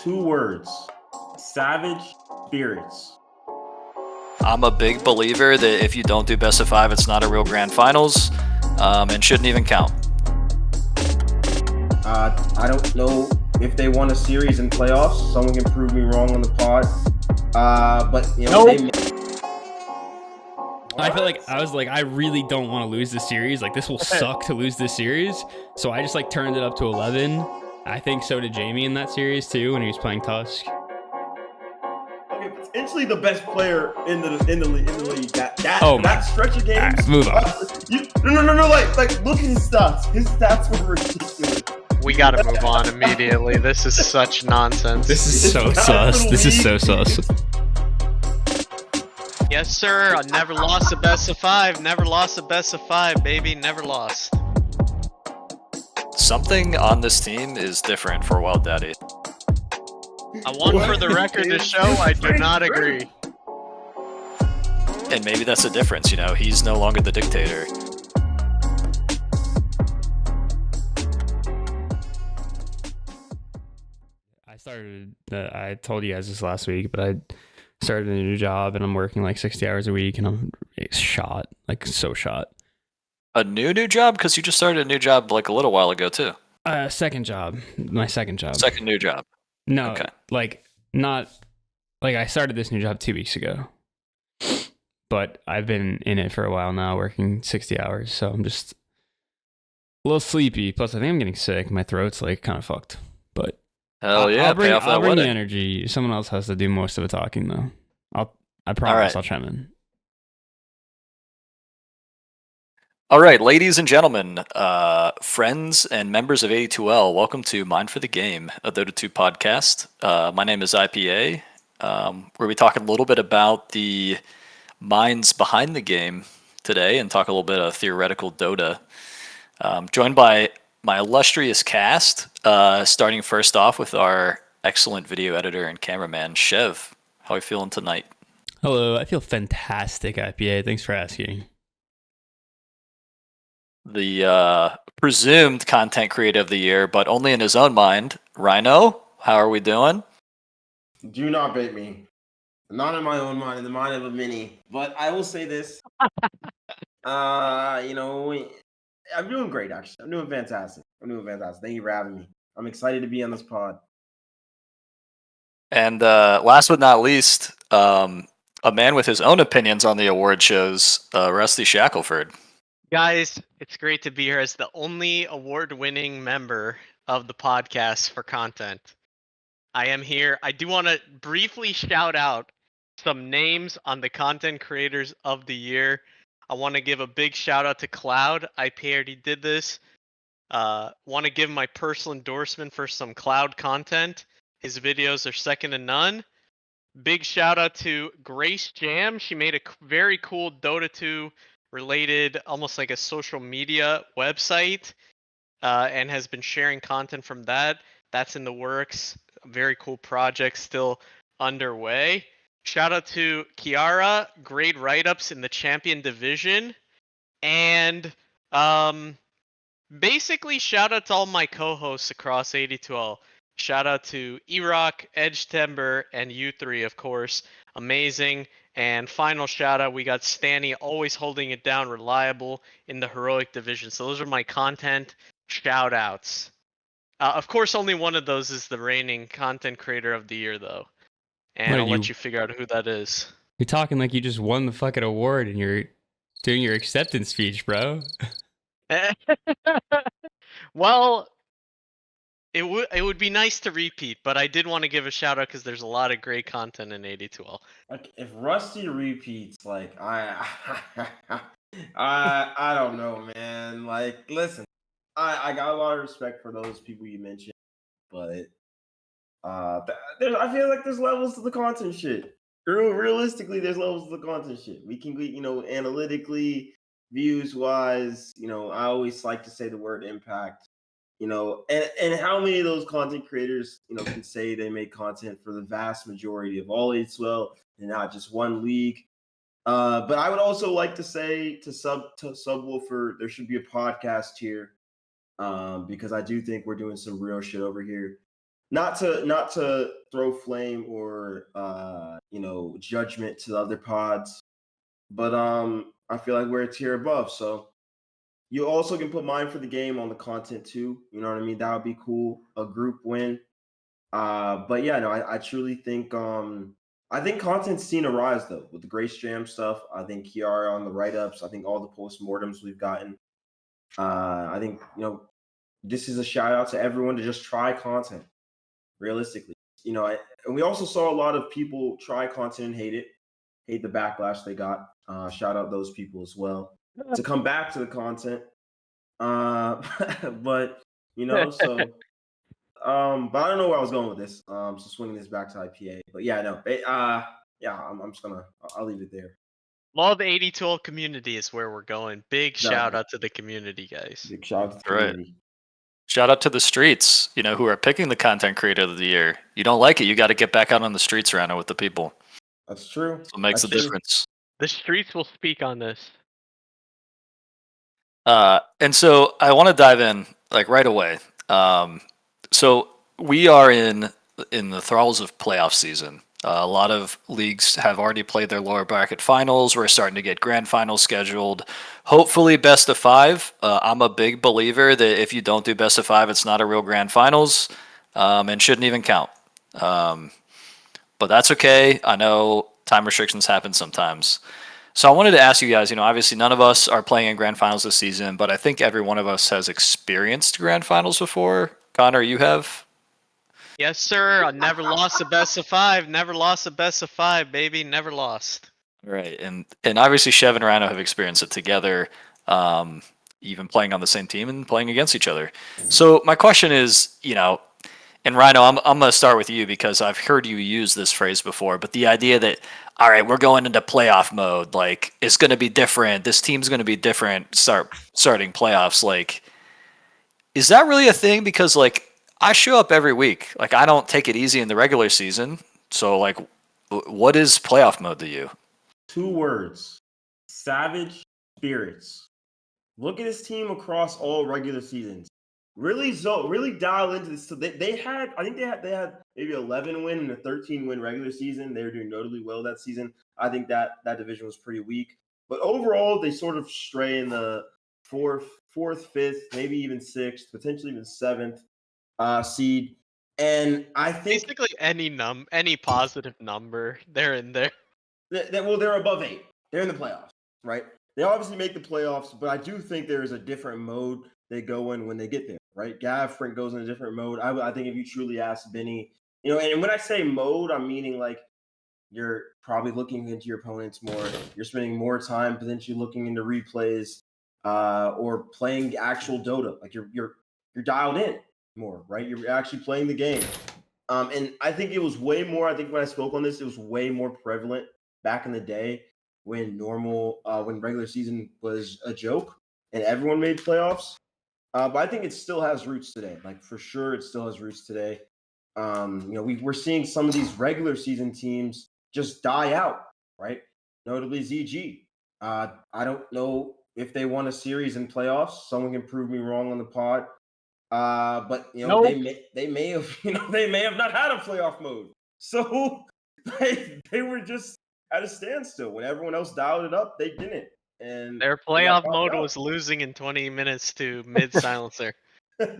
2 words. Savage spirits. I'm a big believer that if you don't do best of 5, it's not a real grand finals, and shouldn't even count. I don't know if they won a series in playoffs. Someone can prove me wrong on the pod. But Nope. I feel like I really don't want to lose this series. Like, this will suck to lose this series. So I just turned it up to 11. I think so did Jamie in that series too when he was playing Tusk. Okay, potentially the best player in the league. That stretch of games. Right, move on. No. Like look at his stats. His stats were ridiculous. We gotta move on immediately. This is such nonsense. This is so sus. This is so sus. Yes, sir. I never lost a best of 5. Never lost a best of 5, baby. Never lost. Something on this team is different for Wild Daddy. I want for the record to show I do not agree. And maybe that's the difference, he's no longer the dictator. I told you guys this last week, but I started a new job and I'm working 60 hours a week and I'm shot, so shot. A new job? Because you just started a new job a little while ago too. Second job. My second job. Second new job. No, okay. I started this new job 2 weeks ago, but I've been in it for a while now, working 60 hours. So I'm just a little sleepy. Plus, I think I'm getting sick. My throat's kind of fucked. But hell yeah, I'll bring the energy. Someone else has to do most of the talking, though. I promise I'll chime in. All right, ladies and gentlemen, friends and members of 82L, welcome to Mind for the Game, a Dota 2 podcast. My name is IPA. We'll be talking a little bit about the minds behind the game today and talk a little bit of theoretical Dota. Joined by my illustrious cast, starting first off with our excellent video editor and cameraman, Chev. How are you feeling tonight? Hello, I feel fantastic, IPA. Thanks for asking. The presumed content creator of the year, but only in his own mind, Rhino. How are we doing? Do not bait me. Not in my own mind, in the mind of a mini. But I will say this. I'm doing great, actually. I'm doing fantastic. Thank you for having me. I'm excited to be on this pod. And last but not least, a man with his own opinions on the award shows, Rusty Shackelford. Guys, it's great to be here as the only award-winning member of the podcast for content. I am here. I do want to briefly shout out some names on the content creators of the year. I want to give a big shout out to Cloud. I already did this. Want to give my personal endorsement for some Cloud content. His videos are second to none. Big shout out to Grace Jam. She made a very cool Dota 2 related, almost like a social media website, and has been sharing content from that. That's in the works. A very cool project still underway. Shout out to Kiara, great write-ups in the champion division. And basically shout out to all my co-hosts across 82L. Shout out to E-Rock, Edge Timber, and U3, of course. Amazing. And final shout out, we got Stanny, always holding it down, reliable in the heroic division. So those are my content shout outs. Of course, only one of those is the reigning content creator of the year, though. And I'll let you figure out who that is. You're talking like you just won the fucking award and you're doing your acceptance speech, bro. Well, it would be nice to repeat, but I did want to give a shout out because there's a lot of great content in 82L. Like, if Rusty repeats, I don't know, man. Listen, I got a lot of respect for those people you mentioned, but I feel like there's levels to the content shit. Realistically, there's levels to the content shit. We can, analytically, views wise, I always like to say the word impact. And how many of those content creators, can say they make content for the vast majority of all A12 and not just one league. But I would also like to say to Subwoofer, there should be a podcast here, because I do think we're doing some real shit over here. not to throw flame or judgment to the other pods, but I feel like we're a tier above. So you also can put Mind for the Game on the content too. You know what I mean? That would be cool. A group win. But yeah, no, I truly think I think content's seen a rise though with the Grace Jam stuff. I think Kiara on the write ups. I think all the postmortems we've gotten. I think this is a shout out to everyone to just try content. Realistically, and we also saw a lot of people try content and hate the backlash they got. Shout out those people as well to come back to the content. But so. But I don't know where I was going with this. So swinging this back to IPA. But yeah, no. I'm just gonna. I'll leave it there. Love the 82L community is where we're going. Big shout Definitely. out to the community, guys. Big shout out to the Right. community. Shout out to the streets, who are picking the content creator of the year. You don't like it, you got to get back out on the streets around it with the people. That's true. That's what makes That's the true. difference. The streets will speak on this. And so I want to dive in like right away. So we are in the thralls of playoff season. A lot of leagues have already played their lower bracket finals. We're starting to get grand finals scheduled. Hopefully, best of 5. I'm a big believer that if you don't do best of 5, it's not a real grand finals and shouldn't even count. But that's okay. I know time restrictions happen sometimes. So I wanted to ask you guys, obviously none of us are playing in grand finals this season, but I think every one of us has experienced grand finals before. Connor, you have? Yes, sir. I never lost a best of 5. Never lost a best of 5, baby. Never lost. Right. And obviously Chev and Rhino have experienced it together, even playing on the same team and playing against each other. So my question is, and Rhino, I'm going to start with you because I've heard you use this phrase before, but the idea that, all right, we're going into playoff mode, like it's going to be different. This team's going to be different starting playoffs. Like, is that really a thing? Because like I show up every week. Like I don't take it easy in the regular season. So like, what is playoff mode to you? 2 words: savage spirits. Look at this team across all regular seasons. Really dial into this. So they had maybe 11 win and a 13 win regular season. They were doing notably well that season. I think that division was pretty weak. But overall, they sort of stray in the fourth, fifth, maybe even 6th, potentially even 7th seed. And I think basically any positive number, they're in there. They're above 8. They're in the playoffs, right? They obviously make the playoffs, but I do think there is a different mode they go in when they get there, right? Gav Frink goes in a different mode. I think if you truly ask Benny, and when I say mode, I'm meaning like you're probably looking into your opponents more. You're spending more time potentially looking into replays or playing actual Dota. Like you're dialed in more, right? You're actually playing the game. And I think it was way more. I think when I spoke on this, it was way more prevalent back in the day when when regular season was a joke and everyone made playoffs. But I think it still has roots today. Like for sure, it still has roots today. We're seeing some of these regular season teams just die out, right? Notably ZG. I don't know if they won a series in playoffs. Someone can prove me wrong on the pod. But Nope. they may have they may have not had a playoff mode. So they were just at a standstill. When everyone else dialed it up, they didn't. And Their playoff mode was losing in 20 minutes to mid silencer. I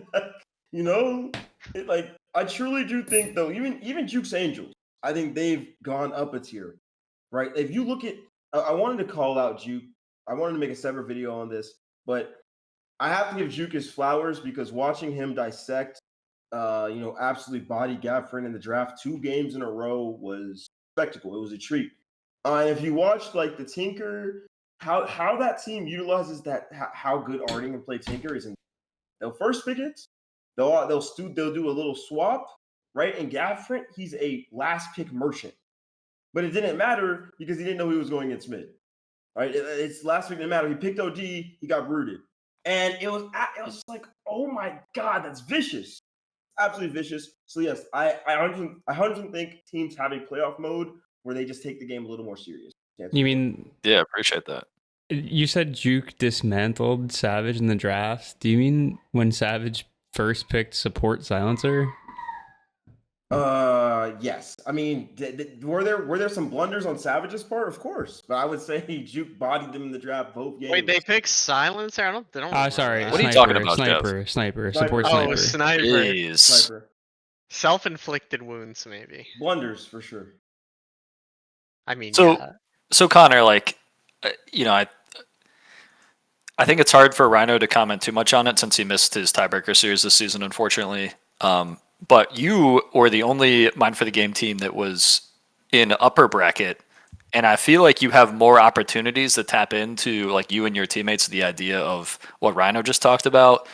truly do think though, even Juke's Angels, I think they've gone up a tier, right? If you look at, I wanted to call out Juke. I wanted to make a separate video on this, but I have to give Juke his flowers because watching him dissect, absolutely body Gaffrin in the draft 2 games in a row was a spectacle. It was a treat. And if you watched like the Tinker, how that team utilizes that, how good Arting can play Tinker is they'll first pick it, they'll do a little swap, right? And Gaffrin, he's a last pick merchant, but it didn't matter because he didn't know he was going against mid, right? It's last pick didn't matter. He picked OD, he got rooted. And it was just like, oh my God, that's vicious. Absolutely vicious. So yes, I 100% think teams have a playoff mode where they just take the game a little more serious. You mean? Yeah, appreciate that. You said Juke dismantled Savage in the drafts. Do you mean when Savage first picked support silencer? Yes. I mean, were there some blunders on Savage's part? Of course, but I would say Juke bodied them in the draft both games. Wait, they picked Silencer? I don't remember Sorry, that. What are you sniper, talking about, Jeff? sniper, support Oh, sniper. sniper. Jeez. Sniper Self-inflicted wounds, maybe. blunders for sure. I mean, So, yeah. so Connor, like, you know, I think it's hard for Rhino to comment too much on it since he missed his tiebreaker series this season, unfortunately. But you were the only Mind for the Game team that was in upper bracket, and I feel like you have more opportunities to tap into, like you and your teammates, the idea of what Rhino just talked about.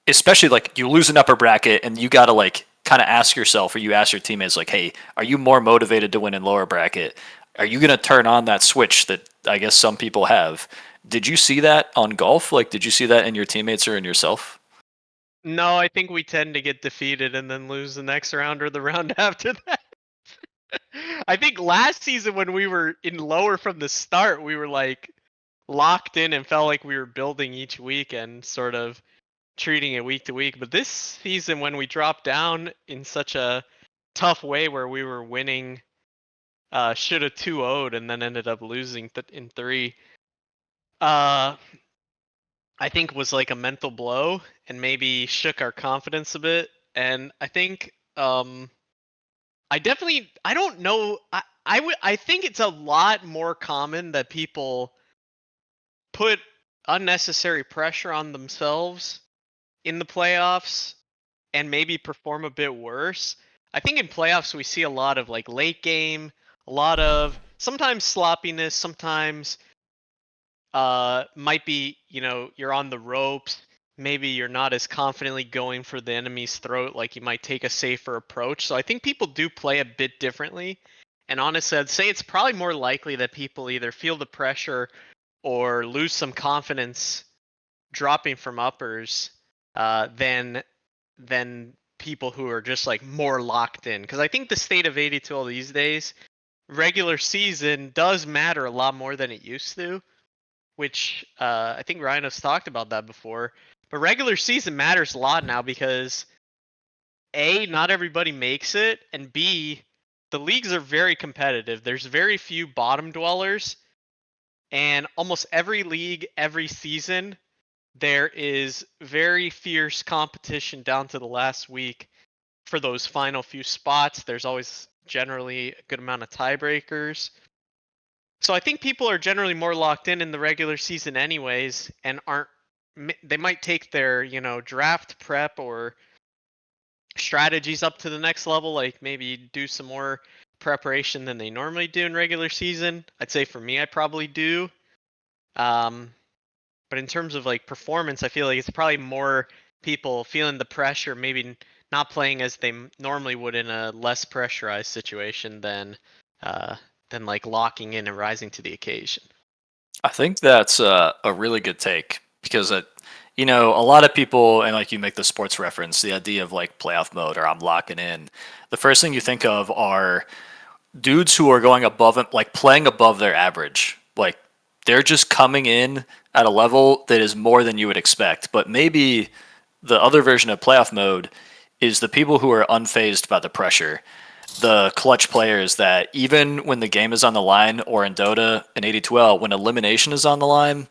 Especially like you lose an upper bracket, and you got to like kind of ask yourself, or you ask your teammates, like, "Hey, are you more motivated to win in lower bracket? Are you going to turn on that switch that I guess some people have?" Did you see that on golf? Like, did you see that in your teammates or in yourself? No, I think we tend to get defeated and then lose the next round or the round after that. I think last season when we were in lower from the start, we were like locked in and felt like we were building each week and sort of treating it week to week. But this season, when we dropped down in such a tough way where we were winning, should have 2-0'd and then ended up losing in 3. I think was like a mental blow and maybe shook our confidence a bit. And I think I don't know. I think it's a lot more common that people put unnecessary pressure on themselves in the playoffs and maybe perform a bit worse. I think in playoffs we see a lot of like late game, a lot of sometimes sloppiness, sometimes might be, you're on the ropes. Maybe you're not as confidently going for the enemy's throat, like you might take a safer approach. So I think people do play a bit differently. And honestly, I'd say it's probably more likely that people either feel the pressure or lose some confidence dropping from uppers than people who are just like more locked in. Because I think the state of 82 these days, regular season does matter a lot more than it used to, which I think Rhino's talked about that before. But regular season matters a lot now because A, not everybody makes it, and B, the leagues are very competitive. There's very few bottom dwellers, and almost every league, every season, there is very fierce competition down to the last week for those final few spots. There's always generally a good amount of tiebreakers. So I think people are generally more locked in the regular season anyways, and they might take their, draft prep or strategies up to the next level, like maybe do some more preparation than they normally do in regular season. I'd say for me, I probably do. But in terms of like performance, I feel like it's probably more people feeling the pressure, maybe not playing as they normally would in a less pressurized situation than like locking in and rising to the occasion. I think that's a really good take because a lot of people, and like you make the sports reference, the idea of like playoff mode or I'm locking in. The first thing you think of are dudes who are going above it, like playing above their average. Like they're just coming in at a level that is more than you would expect. But maybe the other version of playoff mode is the people who are unfazed by the pressure. The clutch players that even when the game is on the line, or in Dota and 82L, when elimination is on the line,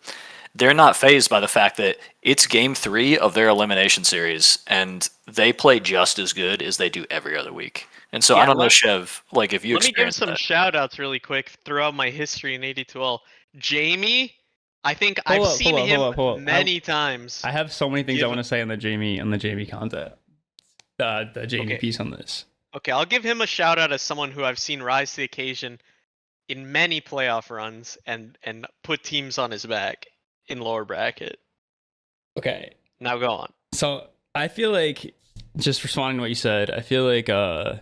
they're not fazed by the fact that it's game 3 of their elimination series and they play just as good as they do every other week. And so I don't know, Chev, like if you Let me give some that. shout outs really quick throughout my history in 82L. Jamie, I think I've seen him many times. I have so many things I want to say on the Jamie content. The Jamie piece on this. Okay, I'll give him a shout out as someone who I've seen rise to the occasion in many playoff runs and put teams on his back in lower bracket. Okay. Now go on. So I feel like, just responding to what you said, I feel like I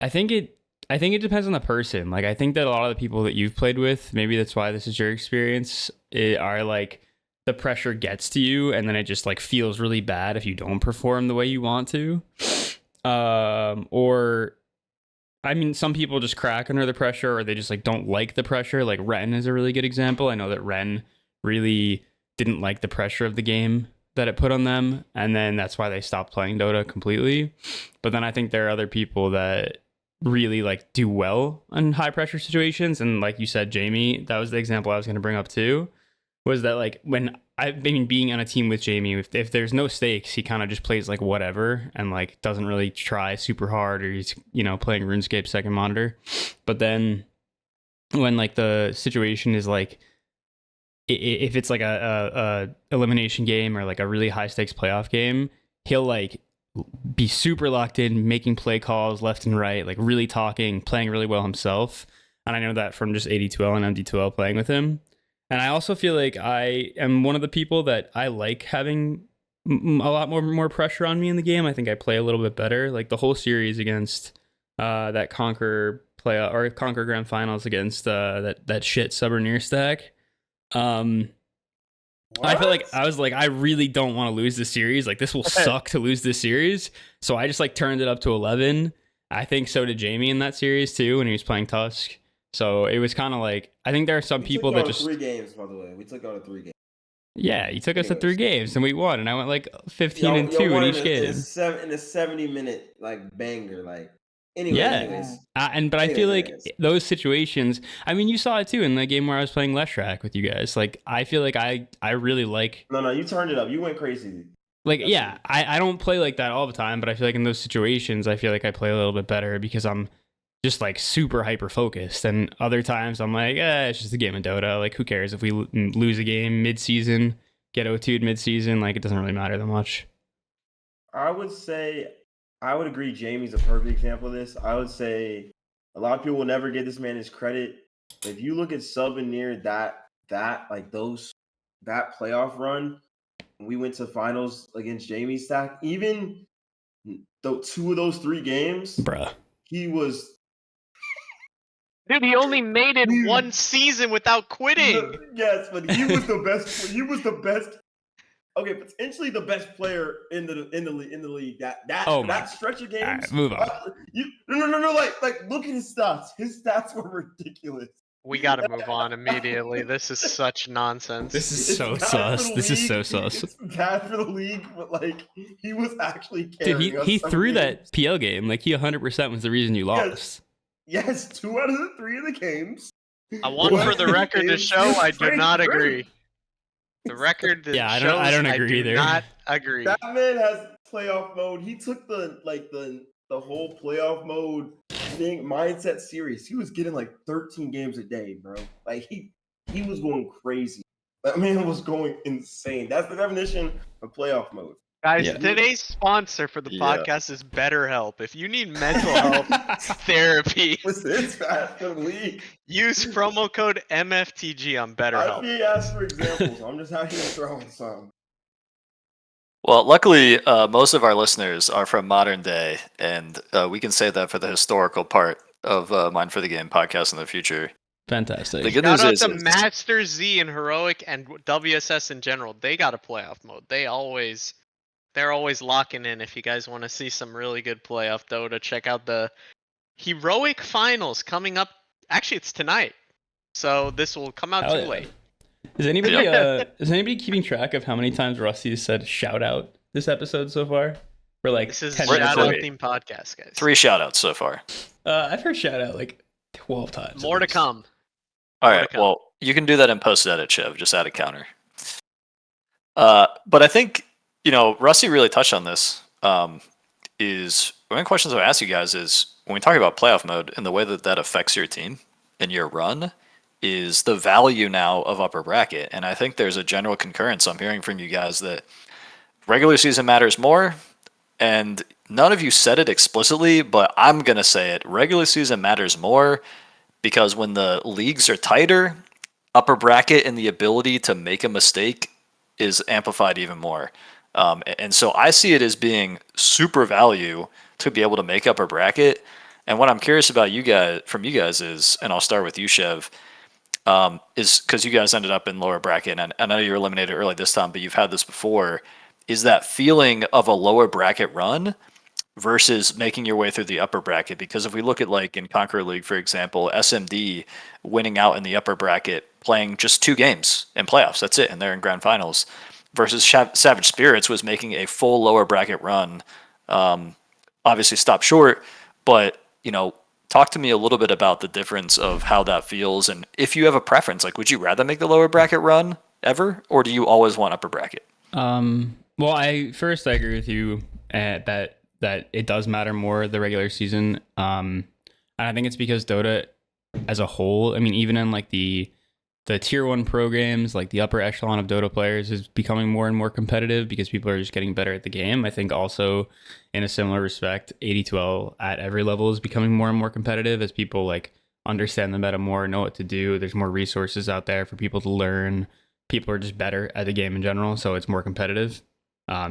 think it depends on the person. Like I think that a lot of the people that you've played with, maybe that's why this is your experience, are like the pressure gets to you and then it just like feels really bad if you don't perform the way you want to. Or I mean, some people just crack under the pressure or they just like don't like the pressure. Like Ren is a really good example. I know that Ren really didn't like the pressure of the game that it put on them, and then that's why they stopped playing Dota completely. But then I think there are other people that really like do well in high pressure situations, and like you said, Jamie, that was the example I was going to bring up too. Was that like when I've been being on a team with Jamie, if there's no stakes, he kind of just plays like whatever and like doesn't really try super hard, or he's playing RuneScape second monitor. But then when like the situation is like, if it's like a elimination game or like a really high stakes playoff game, he'll like be super locked in, making play calls left and right, like really talking, playing really well himself. And I know that from just 82L and MD2L playing with him. And I also feel like I am one of the people that I like having a lot more pressure on me in the game. I think I play a little bit better. Like the whole series against that Conquer Conquer Grand Finals against that shit Suberneer stack. I feel like I was like, I really don't want to lose this series. Like this will suck to lose this series. So I just like turned it up to 11. I think so did Jamie in that series too when he was playing Tusk. So it was kind of like, I think there are some people that just 3 games, by the way. We took out of 3 games. Yeah, he took us to 3 games and we won, and I went like 15-2 in each game. In a 70-minute like banger, like. Anyways. But I feel like those situations, I mean, you saw it too in the game where I was playing Leshrac with you guys. Like, I feel like I really like. No, you turned it up. You went crazy. Like, yeah, I don't play like that all the time, but I feel like in those situations, I feel like I play a little bit better because I'm just like super hyper focused. And other times I'm like, it's just a game of Dota. Like, who cares if we lose a game mid-season, get O2'd mid-season? Like, it doesn't really matter that much. I would agree Jamie's a perfect example of this. I would say a lot of people will never give this man his credit. If you look at Suberneer, that playoff run, we went to finals against Jamie's stack. Even though 2 of those 3 games, bruh, he was. Dude, he only made it 1 season without quitting. Yes, but he was the best. He was the best. Okay, potentially the best player in the league. That stretch of games. Right, move on. No. Like look at his stats. His stats were ridiculous. We gotta move on immediately. This is such nonsense. This is so sus. This is so sus. It's bad for the league, but like he was actually carrying us. He threw that PL game. Like he 100% was the reason you lost. Yes, 2 out of the 3 of the games. I want for the record to show I do not agree. The record that I don't agree either. Not agree. That man has playoff mode. He took the whole playoff mode thing mindset serious. He was getting like 13 games a day, bro. Like he was going crazy. That man was going insane. That's the definition of playoff mode. Guys, today's sponsor for the podcast is BetterHelp. If you need mental health therapy, it's bad for the league. Use promo code MFTG on BetterHelp. IP asked for examples. I'm just out here throwing some. Well, luckily, most of our listeners are from modern day, and we can say that for the historical part of Mind for the Game podcast in the future. Fantastic. The good news is Master Z and Heroic and WSS in general, they got a playoff mode. They're always locking in. If you guys want to see some really good playoff Dota, check out the Heroic Finals coming up. Actually, it's tonight, so this will come out too late. Is anybody keeping track of how many times Rusty has said "shout out" this episode so far? We're like this is a shout out theme podcast, guys. 3 shout outs so far. I've heard shout out like 12 times. More to come. All right. Well, you can do that in post edit, Chev. Just add a counter. But I think. Rusty really touched on this. Is one of the questions I ask you guys is when we talk about playoff mode and the way that affects your team and your run is the value now of upper bracket. And I think there's a general concurrence I'm hearing from you guys that regular season matters more. And none of you said it explicitly, but I'm going to say it. Regular season matters more because when the leagues are tighter, upper bracket and the ability to make a mistake is amplified even more. And so I see it as being super value to be able to make up a bracket. And what I'm curious about from you guys is, and I'll start with you, Chev, is because you guys ended up in lower bracket, and I know you were eliminated early this time, but you've had this before. Is that feeling of a lower bracket run versus making your way through the upper bracket? Because if we look at like in Conqueror League, for example, SMD winning out in the upper bracket, playing just 2 games in playoffs, that's it, and they're in grand finals. versus Savage Spirits was making a full lower bracket run. Obviously stopped short, but talk to me a little bit about the difference of how that feels, and if you have a preference. Like, would you rather make the lower bracket run ever, or do you always want upper bracket? Well, I agree with you that it does matter more the regular season. And I think it's because Dota as a whole, I mean, even in like the tier 1 programs, like the upper echelon of Dota players is becoming more and more competitive because people are just getting better at the game. I think also in a similar respect, 82L at every level is becoming more and more competitive as people like understand the meta more, know what to do. There's more resources out there for people to learn. People are just better at the game in general, so it's more competitive.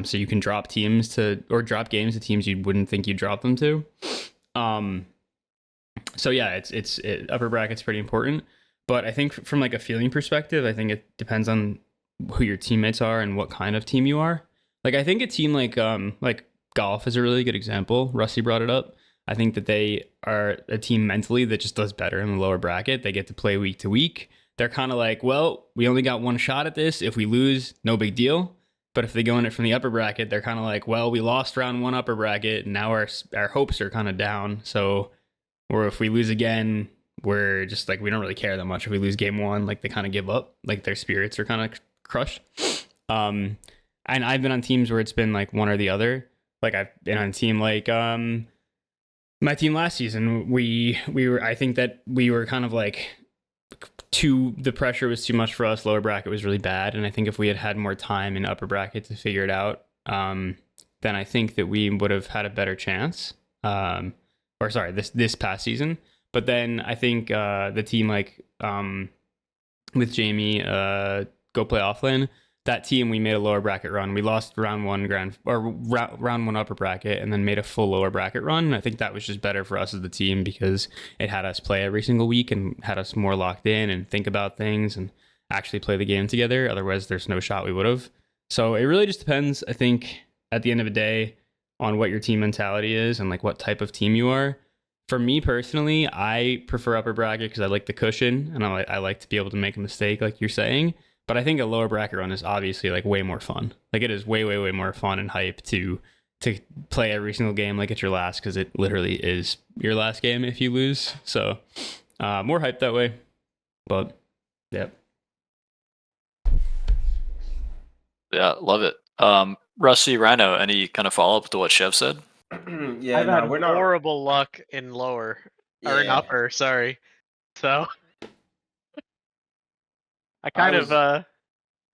So you can drop games to teams you wouldn't think you'd drop them to. So yeah, it's upper bracket's pretty important. But I think from like a feeling perspective, I think it depends on who your teammates are and what kind of team you are. Like I think a team like golf is a really good example. Rusty brought it up. I think that they are a team mentally that just does better in the lower bracket. They get to play week to week. They're kind of like, well, we only got one shot at this. If we lose, no big deal. But if they go in it from the upper bracket, they're kind of like, well, we lost round 1 upper bracket, and now our hopes are kind of down. So, or if we lose again, we're just like, we don't really care that much. If we lose game 1, like they kind of give up, like their spirits are kind of crushed. And I've been on teams where it's been like one or the other. Like I've been on a team like my team last season. I think that we were kind of like the pressure was too much for us. Lower bracket was really bad, and I think if we had had more time in upper bracket to figure it out, then I think that we would have had a better chance. This past season. But then I think the team like with Jamie, Go Play Offlane, that team, we made a lower bracket run. We lost round 1 round 1 upper bracket and then made a full lower bracket run. And I think that was just better for us as the team because it had us play every single week and had us more locked in and think about things and actually play the game together. Otherwise, there's no shot we would have. So it really just depends, I think, at the end of the day, on what your team mentality is and like what type of team you are. For me personally, I prefer upper bracket because I like the cushion and I like to be able to make a mistake like you're saying. But I think a lower bracket run is obviously like way more fun. Like it is way, way, way more fun and hype to play every single game like it's your last, because it literally is your last game if you lose. So more hype that way. But yep. Yeah, love it. Rusty, Rhino, any kind of follow up to what Chev said? Yeah, I've had we're not. horrible luck in lower or in Yeah. upper. Sorry. So I I kind was- of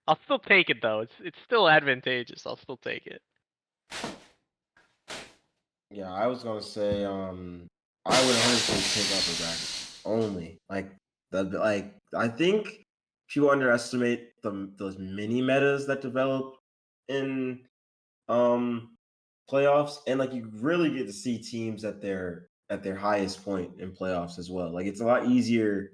I'll still take it though. It's still advantageous. I'll still take it. Yeah, I was gonna say, I would 100% take upper bracket only. I think people underestimate those mini metas that develop in playoffs, and like you really get to see teams at their highest point in playoffs as well. Like it's a lot easier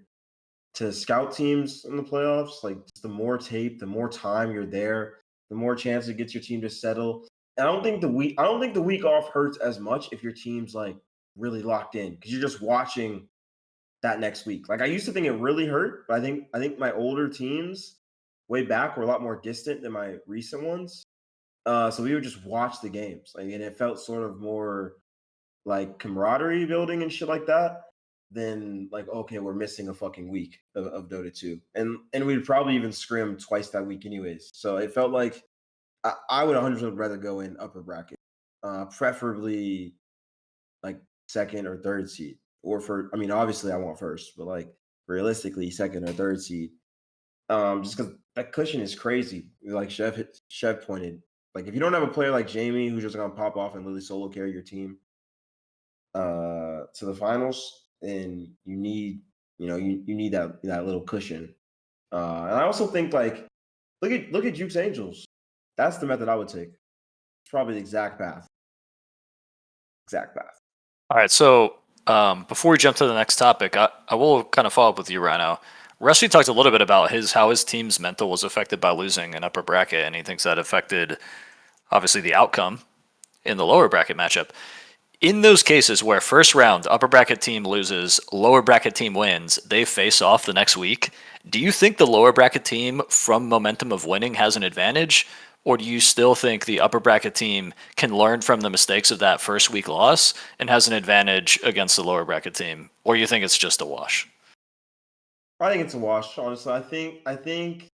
to scout teams in the playoffs. Like just the more tape, the more time you're there, the more chance it gets your team to settle. And I don't think the week off hurts as much if your team's like really locked in because you're just watching that next week. Like I used to think it really hurt, but I think my older teams way back were a lot more distant than my recent ones. So we would just watch the games, like, and it felt sort of more like camaraderie building and shit like that than like, okay, we're missing a fucking week of Dota 2. And we'd probably even scrim twice that week anyways. So it felt like I would 100% rather go in upper bracket, preferably like second or third seed. I mean, obviously I want first, but like realistically, second or third seed. Just because that cushion is crazy. Like Chev pointed, like if you don't have a player like Jamie who's just gonna pop off and literally solo carry your team to the finals, then you need you need that little cushion. And I also think like look at Juke's Angels. That's the method I would take. It's probably the exact path. All right, so before we jump to the next topic, I will kind of follow up with you right now. Rusty talked a little bit about how his team's mental was affected by losing an upper bracket, and he thinks that affected obviously the outcome in the lower bracket matchup. in those cases where first round upper bracket team loses, lower bracket team wins, they face off the next week. Do you think the lower bracket team from momentum of winning has an advantage? Or do you still think the upper bracket team can learn from the mistakes of that first week loss and has an advantage against the lower bracket team? Or you think it's just a wash? I think it's a wash, honestly. I think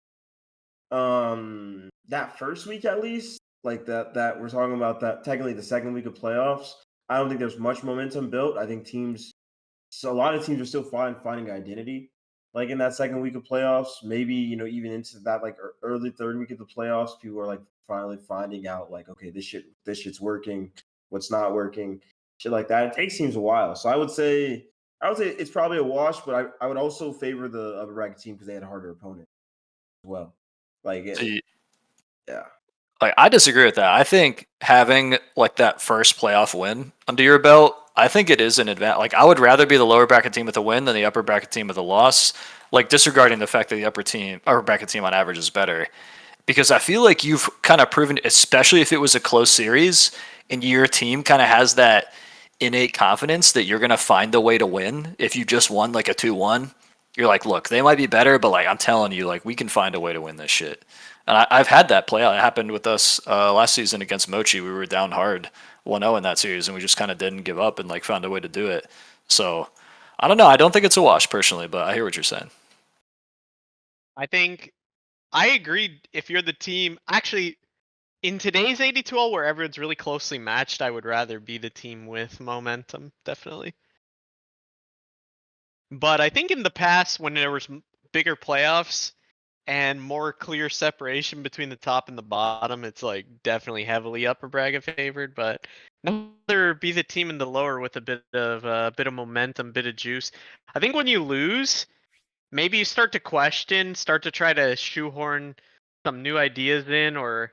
that first week at least, like that we're talking about, that technically the second week of playoffs, I don't think there's much momentum built. I think a lot of teams are still finding identity, like in that second week of playoffs. Maybe even into that like early third week of the playoffs, people are like finally finding out like, okay, this shit's working, what's not working, shit like that. It takes teams a while, so I would say it's probably a wash, but I would also favor the upper bracket team because they had a harder opponent as well. Like So it, yeah. like I disagree with that. I think having like that first playoff win under your belt, I think it is an advantage. Like I would rather be the lower bracket team with a win than the upper bracket team with a loss. Like disregarding the fact that the upper bracket team on average is better, because I feel like you've kind of proven, especially if it was a close series and your team kind of has that innate confidence that you're gonna find a way to win. If you just won like a 2-1, you're like, look, they might be better, but like I'm telling you, like we can find a way to win this shit. And I've had that play out. It happened with us last season against Mochi. We were down hard 1-0 in that series, and we just kind of didn't give up and like found a way to do it. So I don't know. I don't think it's a wash personally, but I hear what you're saying. I think I agree. If you're the team, actually, in today's 82L where everyone's really closely matched, I would rather be the team with momentum, definitely. But I think in the past, when there was bigger playoffs and more clear separation between the top and the bottom, it's like definitely heavily upper bracket favored. But rather be the team in the lower with a bit of momentum, bit of juice. I think when you lose, maybe you start to question, start to try to shoehorn some new ideas in, or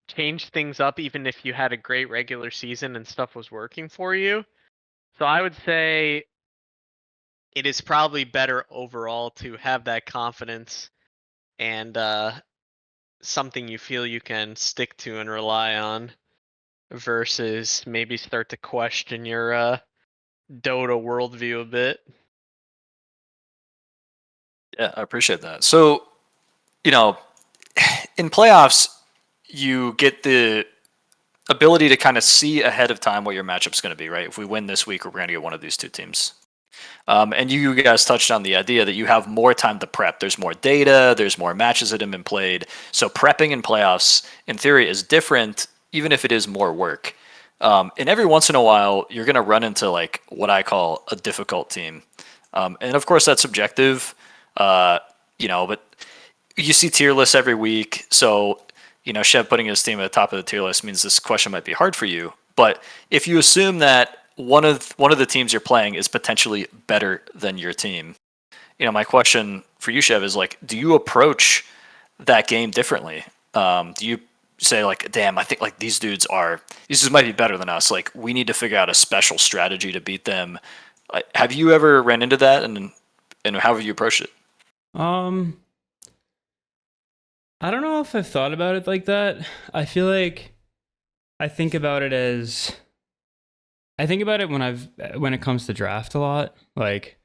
change things up, even if you had a great regular season and stuff was working for you. So I would say it is probably better overall to have that confidence and something you feel you can stick to and rely on, versus maybe start to question your Dota worldview a bit. Yeah, I appreciate that. So, in playoffs, you get the ability to kind of see ahead of time what your matchup's going to be, right? If we win this week, we're going to get one of these two teams. And you guys touched on the idea that you have more time to prep. There's more data, there's more matches that have been played. So prepping in playoffs, in theory, is different, even if it is more work. And every once in a while, you're going to run into like what I call a difficult team. And of course, that's subjective, but you see tier lists every week. So, Shev putting his team at the top of the tier list means this question might be hard for you. But if you assume that one of the teams you're playing is potentially better than your team, my question for you, Shev, is like, do you approach that game differently? Do you say like, damn, I think like these dudes might be better than us. Like we need to figure out a special strategy to beat them. Have you ever ran into that, and how have you approached it? I don't know if I've thought about it like that. I feel like I think about it when it comes to draft a lot. Like,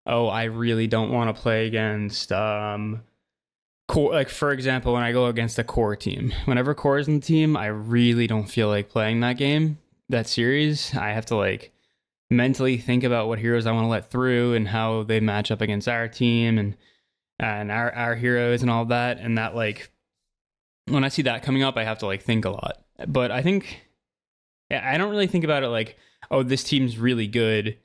oh, I really don't want to play against core. Like for example, when I go against a core team, whenever core is in the team, I really don't feel like playing that series. I have to like mentally think about what heroes I want to let through and how they match up against our team and our heroes and all that. And that like when I see that coming up, I have to like think a lot. But I think I don't really think about it like, oh, this team's really good,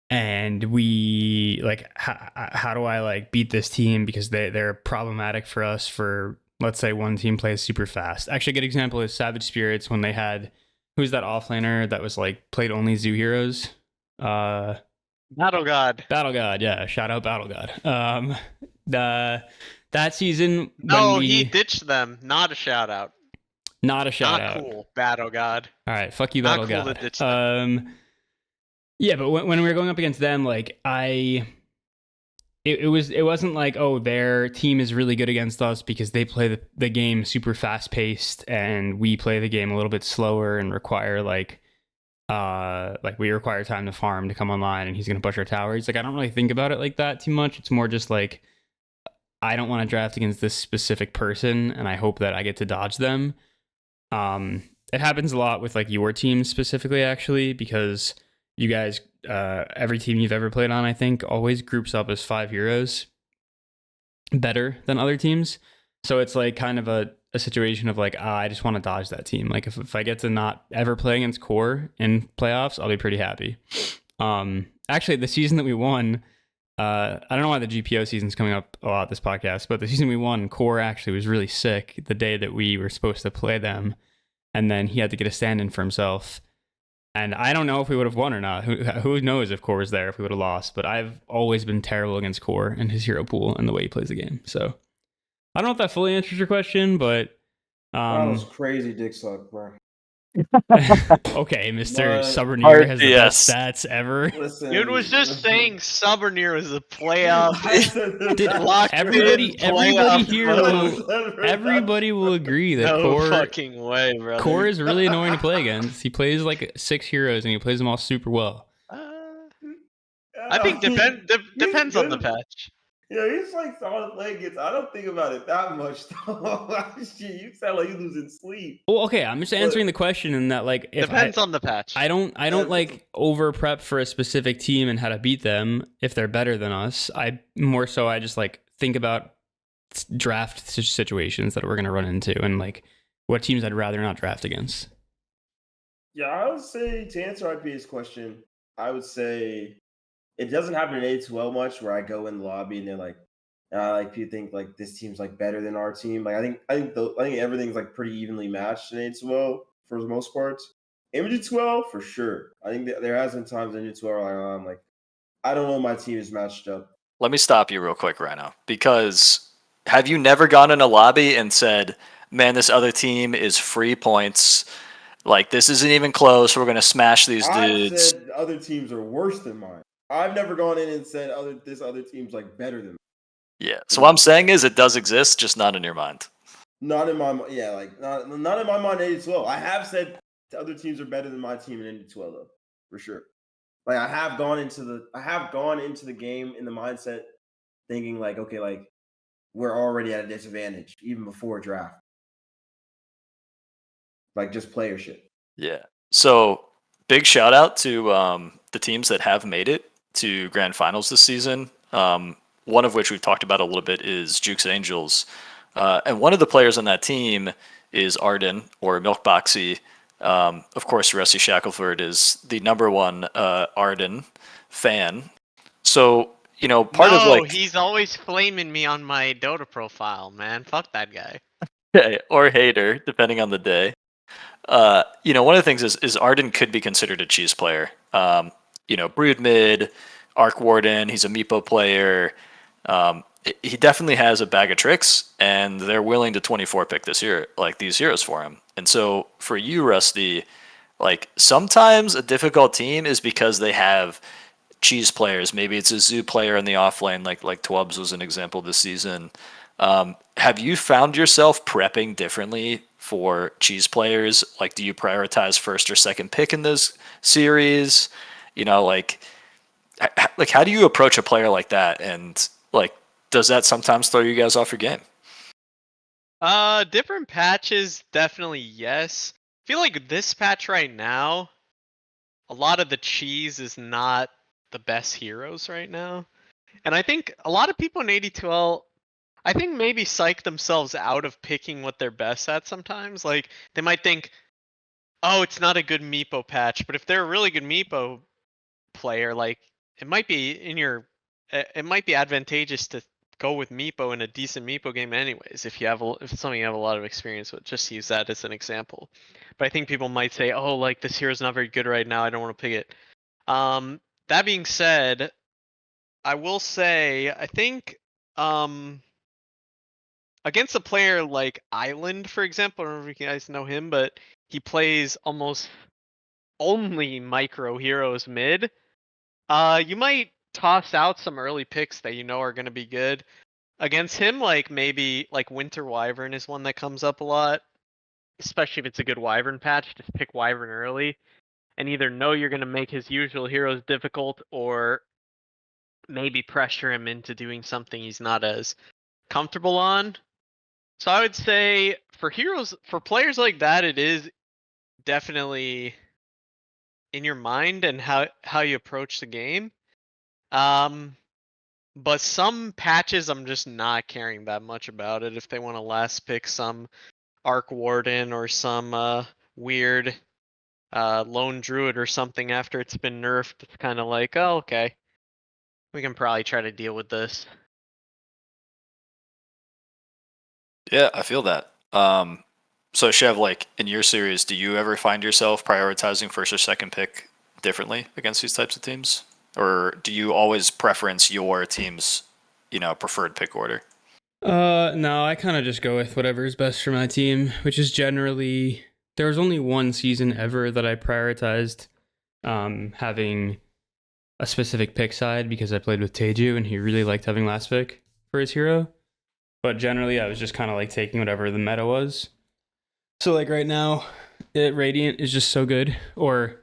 and we like how do I like beat this team because they're problematic for us. For let's say one team plays super fast. Actually, a good example is Savage Spirits when they had who's that offlaner that was like played only Zoo heroes. Battle God. Battle God, yeah. Shout out Battle God. That season No, he ditched them. Not a shout out. Not a shout out. Not cool, Battle God. All right, fuck you, Not Battle cool God. to ditch them. Yeah, but when we were going up against them, like it wasn't like, oh, their team is really good against us because they play the game super fast paced and we play the game a little bit slower and require like like we require time to farm to come online and he's going to push our tower. He's like, I don't really think about it like that too much. It's more just like, I don't want to draft against this specific person and I hope that I get to dodge them. It happens a lot with like your team specifically, actually, because you guys, every team you've ever played on, I think, always groups up as 5 heroes better than other teams. So it's like kind of a situation of like, I just want to dodge that team. Like if I get to not ever play against core in playoffs, I'll be pretty happy. Actually, the season that we won, I don't know why the GPO season's coming up a lot this podcast, but the season we won, core actually was really sick the day that we were supposed to play them. And then he had to get a stand-in for himself. And I don't know if we would have won or not. Who knows if core was there if we would have lost. But I've always been terrible against core and his hero pool and the way he plays the game. So I don't know if that fully answers your question, but That was crazy dick suck, bro. okay, Mr. Subernier has the best stats ever. Listen, Dude was just saying Subernier was a playoff. Everybody will agree that no core fucking way, bro. Core is really annoying to play against. He plays like 6 heroes and he plays them all super well. I think depends on the patch. Yeah, he's like solid play against. I don't think about it that much though. Shit, you sound like you losing sleep. Well, okay, I'm just answering the question in that like if depends on the patch. I don't like over prep for a specific team and how to beat them if they're better than us. I just like think about draft situations that we're gonna run into and like what teams I'd rather not draft against. Yeah, I would say to answer IPA's question, I would say it doesn't happen in A2L much where I go in the lobby and they're like people think like this team's like better than our team. Like I think everything's like pretty evenly matched in A2L for the most part. In G2L for sure. I think there has been times in G2L where I'm like, I don't know my team is matched up. Let me stop you real quick right now, because have you never gone in a lobby and said, man, this other team is free points. Like, this isn't even close. We're going to smash these dudes. I said other teams are worse than mine. I've never gone in and said this other team's like better than mine. Yeah. So what I'm saying is it does exist, just not in your mind. Not in my mind. Yeah, like not in my mind. 80-12. I have said other teams are better than my team in 80-12 though, for sure. Like I have gone into the game in the mindset thinking like, okay, like we're already at a disadvantage even before draft. Like just player shit. Yeah. So big shout out to the teams that have made it to grand finals this season. One of which we've talked about a little bit is Jukes Angels. And one of the players on that team is Arden or Milkboxy. Of course, Rusty Shackelford is the #1 Arden fan. So, part of like... he's always flaming me on my Dota profile, man. Fuck that guy. Okay, or hater, depending on the day. One of the things is Arden could be considered a cheese player. Brood mid, Arc Warden, he's a Meepo player. He definitely has a bag of tricks, and they're willing to 24 pick this year, like these heroes for him. And so for you, Rusty, like sometimes a difficult team is because they have cheese players. Maybe it's a zoo player in the off lane, like Twubs was an example this season. Have you found yourself prepping differently for cheese players? Like, do you prioritize first or second pick in this series? Like how do you approach a player like that? And like, does that sometimes throw you guys off your game? Different patches, definitely yes. I feel like this patch right now, a lot of the cheese is not the best heroes right now. And I think a lot of people in 82L, I think maybe psych themselves out of picking what they're best at sometimes. Like, they might think, oh, it's not a good Meepo patch, but if they're a really good Meepo player, like, it might be advantageous to go with Meepo in a decent Meepo game anyways, if it's something you have a lot of experience with. Just use that as an example. But I think people might say, oh, like, this hero's not very good right now, I don't want to pick it. That being said, I will say, I think against a player like Island, for example, I don't know if you guys know him, but he plays almost only micro heroes mid. You might toss out some early picks that are going to be good. Against him, like maybe like Winter Wyvern is one that comes up a lot, especially if it's a good Wyvern patch. Just pick Wyvern early. and either know you're going to make his usual heroes difficult or maybe pressure him into doing something he's not as comfortable on. So I would say for players like that, it is definitely in your mind and how you approach the game. But some patches I'm just not caring that much about it. If they want to last pick some Arc Warden or some weird Lone Druid or something after it's been nerfed, it's kind of like, oh, okay. We can probably try to deal with this. Yeah, I feel that. So Chev, like in your series, do you ever find yourself prioritizing first or second pick differently against these types of teams? Or do you always preference your team's, preferred pick order? No, I kind of just go with whatever is best for my team, which is generally there was only one season ever that I prioritized having a specific pick side because I played with Teju and he really liked having last pick for his hero. But generally, I was just kind of like taking whatever the meta was. So like right now, Radiant is just so good, or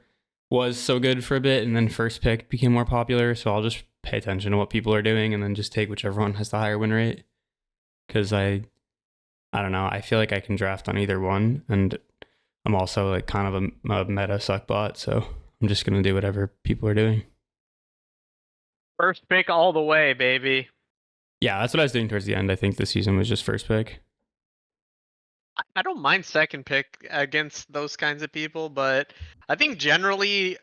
was so good for a bit, and then first pick became more popular. So I'll just pay attention to what people are doing and then just take whichever one has the higher win rate. Because I don't know, I feel like I can draft on either one, and I'm also like kind of a meta suck bot, so I'm just gonna do whatever people are doing. First pick all the way, baby. Yeah, that's what I was doing towards the end. I think this season was just first pick. I don't mind second pick against those kinds of people, but I think generally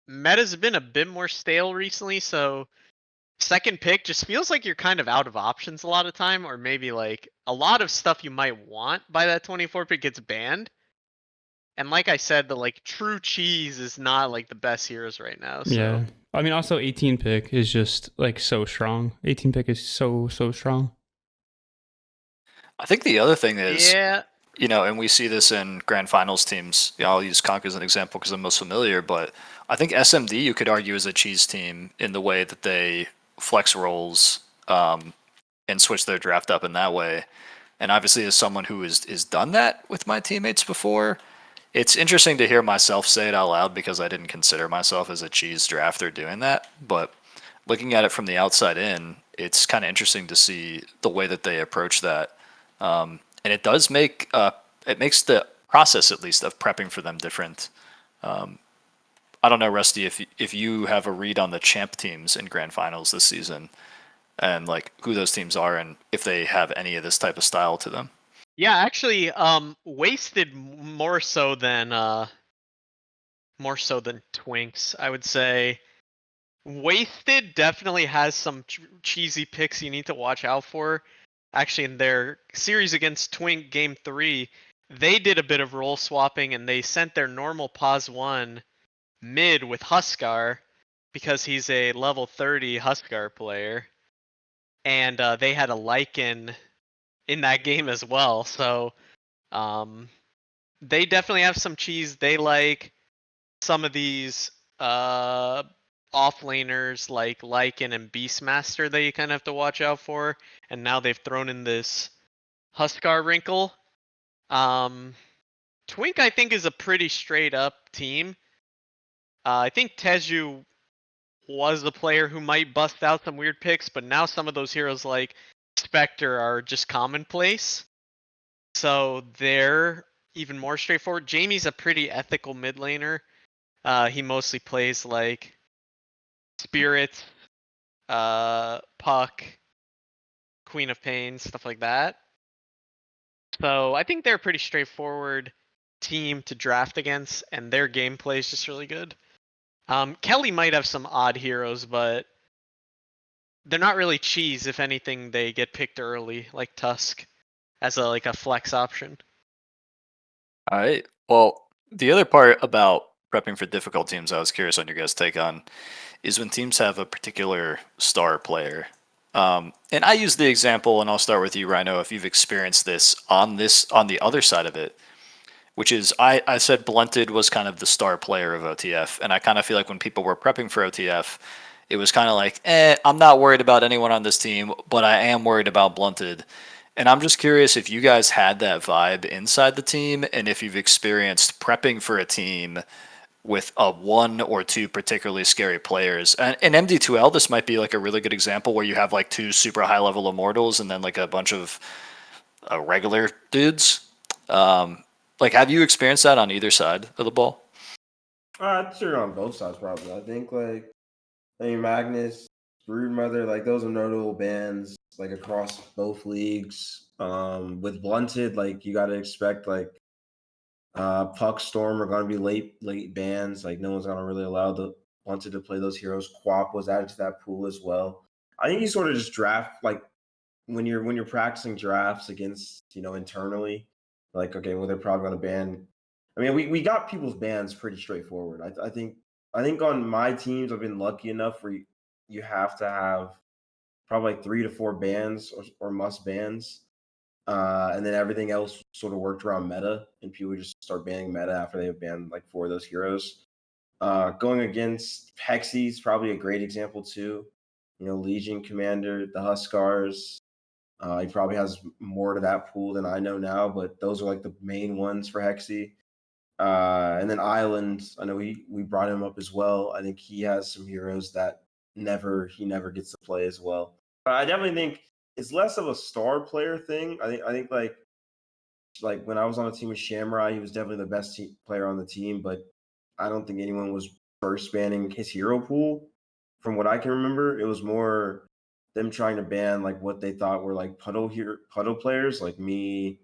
meta's been a bit more stale recently, so second pick just feels like you're kind of out of options a lot of time, or maybe like a lot of stuff you might want by that 24 pick gets banned. And like I said, the like true cheese is not like the best heroes right now. So. Yeah. I mean, also 18 pick is just like so strong. 18 pick is so strong. I think the other thing is, Yeah. And we see this in grand finals teams. I'll use Conk as an example because I'm most familiar, but I think SMD you could argue is a cheese team in the way that they flex roles and switch their draft up in that way. And obviously, as someone who is done that with my teammates before, it's interesting to hear myself say it out loud because I didn't consider myself as a cheese drafter doing that. But looking at it from the outside in, it's kind of interesting to see the way that they approach that. And it does make it makes the process, at least, of prepping for them different. I don't know, Rusty, if you have a read on the champ teams in grand finals this season, and like who those teams are, and if they have any of this type of style to them. Yeah, actually, wasted more so than Twinks, I would say. Wasted definitely has some cheesy picks you need to watch out for. Actually, in their series against Twink Game 3, they did a bit of role swapping and they sent their normal Pos 1 mid with Huskar because he's a level 30 Huskar player. And they had a Lycan in that game as well. So they definitely have some cheese. They like some of these offlaners like Lycan and Beastmaster that you kind of have to watch out for. And now they've thrown in this Huskar wrinkle. Twink, I think, is a pretty straight up team. I think Teju was the player who might bust out some weird picks, but now some of those heroes like Spectre are just commonplace. So they're even more straightforward. Jamie's a pretty ethical mid laner. He mostly plays like Spirit, Puck, Queen of Pain, stuff like that. So I think they're a pretty straightforward team to draft against, and their gameplay is just really good. Kelly might have some odd heroes, but they're not really cheese. If anything, they get picked early, like Tusk, as a flex option. All right. Well, the other part about prepping for difficult teams I was curious on your guys' take on is when teams have a particular star player. And I use the example, and I'll start with you, Rhino, if you've experienced this on the other side of it, which is I said Blunted was kind of the star player of OTF, and I kind of feel like when people were prepping for OTF, it was kind of like, I'm not worried about anyone on this team, but I am worried about Blunted. And I'm just curious if you guys had that vibe inside the team, and if you've experienced prepping for a team with one or two particularly scary players. And in MD2L, this might be like a really good example where you have like two super high level immortals and then like a bunch of regular dudes. Like, have you experienced that on either side of the ball? I'd sure on both sides probably. I think Magnus, Broodmother, like those are notable bans like across both leagues. With Blunted, like you got to expect like Puck Storm are going to be late bans. Like no one's going to really allow the Blunted to play those heroes. Quap was added to that pool as well. I think you sort of just draft like when you're practicing drafts against internally, like okay, well they're probably going to ban. I mean, we got people's bans pretty straightforward. I think on my teams I've been lucky enough where you have to have probably like 3 to 4 bans or must bans. And then everything else sort of worked around meta, and people would just start banning meta after they have banned like 4 of those heroes. Going against Hexy is probably a great example too. Legion Commander, the Huskars. He probably has more to that pool than I know now, but those are like the main ones for Hexy. And then Island, I know we brought him up as well. I think he has some heroes that he never gets to play as well. I definitely think it's less of a star player thing. I think like when I was on a team with Shamrock, he was definitely the best player on the team, but I don't think anyone was first banning his hero pool. From what I can remember, it was more them trying to ban like what they thought were like puddle players, like me